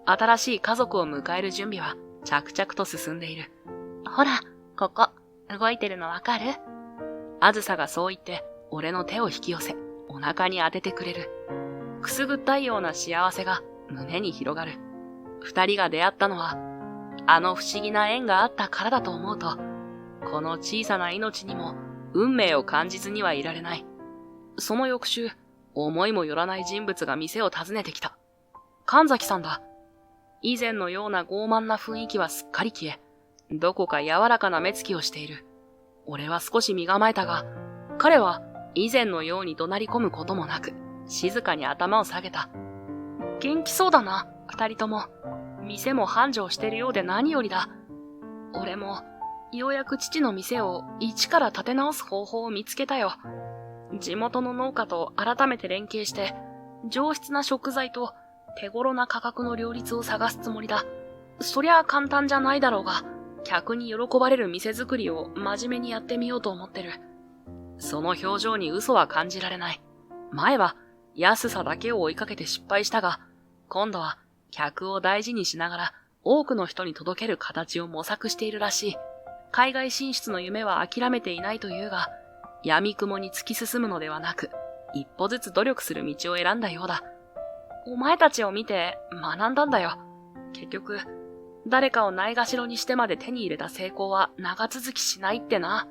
[SPEAKER 1] 新しい家族を迎える準備は着々と進んでいる。
[SPEAKER 3] ほら、ここ、動いてるのわかる？
[SPEAKER 1] あずさがそう言って、俺の手を引き寄せ、お腹に当ててくれる。くすぐったいような幸せが胸に広がる。二人が出会ったのは、あの不思議な縁があったからだと思うと、この小さな命にも運命を感じずにはいられない。その翌週、思いもよらない人物が店を訪ねてきた。神崎さんだ。以前のような傲慢な雰囲気はすっかり消え、どこか柔らかな目つきをしている。俺は少し身構えたが、彼は以前のように怒鳴り込むこともなく、静かに頭を下げた。元気そうだな、二人とも。店も繁盛してるようで何よりだ。俺も、ようやく父の店を一から立て直す方法を見つけたよ。地元の農家と改めて連携して、上質な食材と手頃な価格の両立を探すつもりだ。そりゃあ簡単じゃないだろうが、客に喜ばれる店作りを真面目にやってみようと思ってる。その表情に嘘は感じられない。前は安さだけを追いかけて失敗したが、今度は客を大事にしながら多くの人に届ける形を模索しているらしい。海外進出の夢は諦めていないというが、闇雲に突き進むのではなく、一歩ずつ努力する道を選んだようだ。お前たちを見て学んだんだよ。結局、誰かをないがしろにしてまで手に入れた成功は長続きしないってな。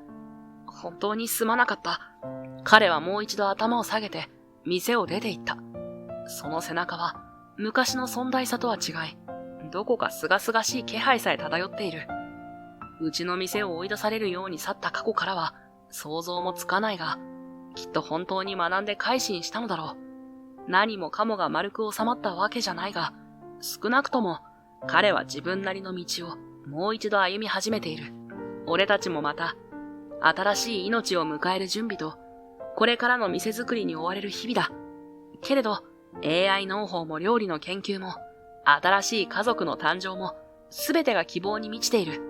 [SPEAKER 1] 本当にすまなかった。彼はもう一度頭を下げて、店を出て行った。その背中は、昔の尊大さとは違い、どこか清々しい気配さえ漂っている。うちの店を追い出されるように去った過去からは、想像もつかないが、きっと本当に学んで改心したのだろう。何もかもが丸く収まったわけじゃないが、少なくとも、彼は自分なりの道をもう一度歩み始めている。俺たちもまた、新しい命を迎える準備と、これからの店作りに追われる日々だ。けれど、AI 農法も料理の研究も、新しい家族の誕生も、すべてが希望に満ちている。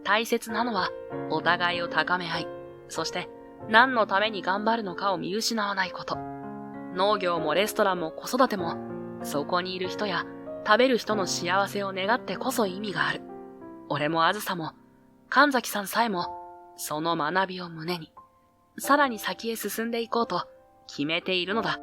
[SPEAKER 1] 大切なのは、お互いを高め合い、そして何のために頑張るのかを見失わないこと。農業もレストランも子育ても、そこにいる人や食べる人の幸せを願ってこそ意味がある。俺もあずさも、神崎さんさえも、その学びを胸に、さらに先へ進んでいこうと決めているのだ。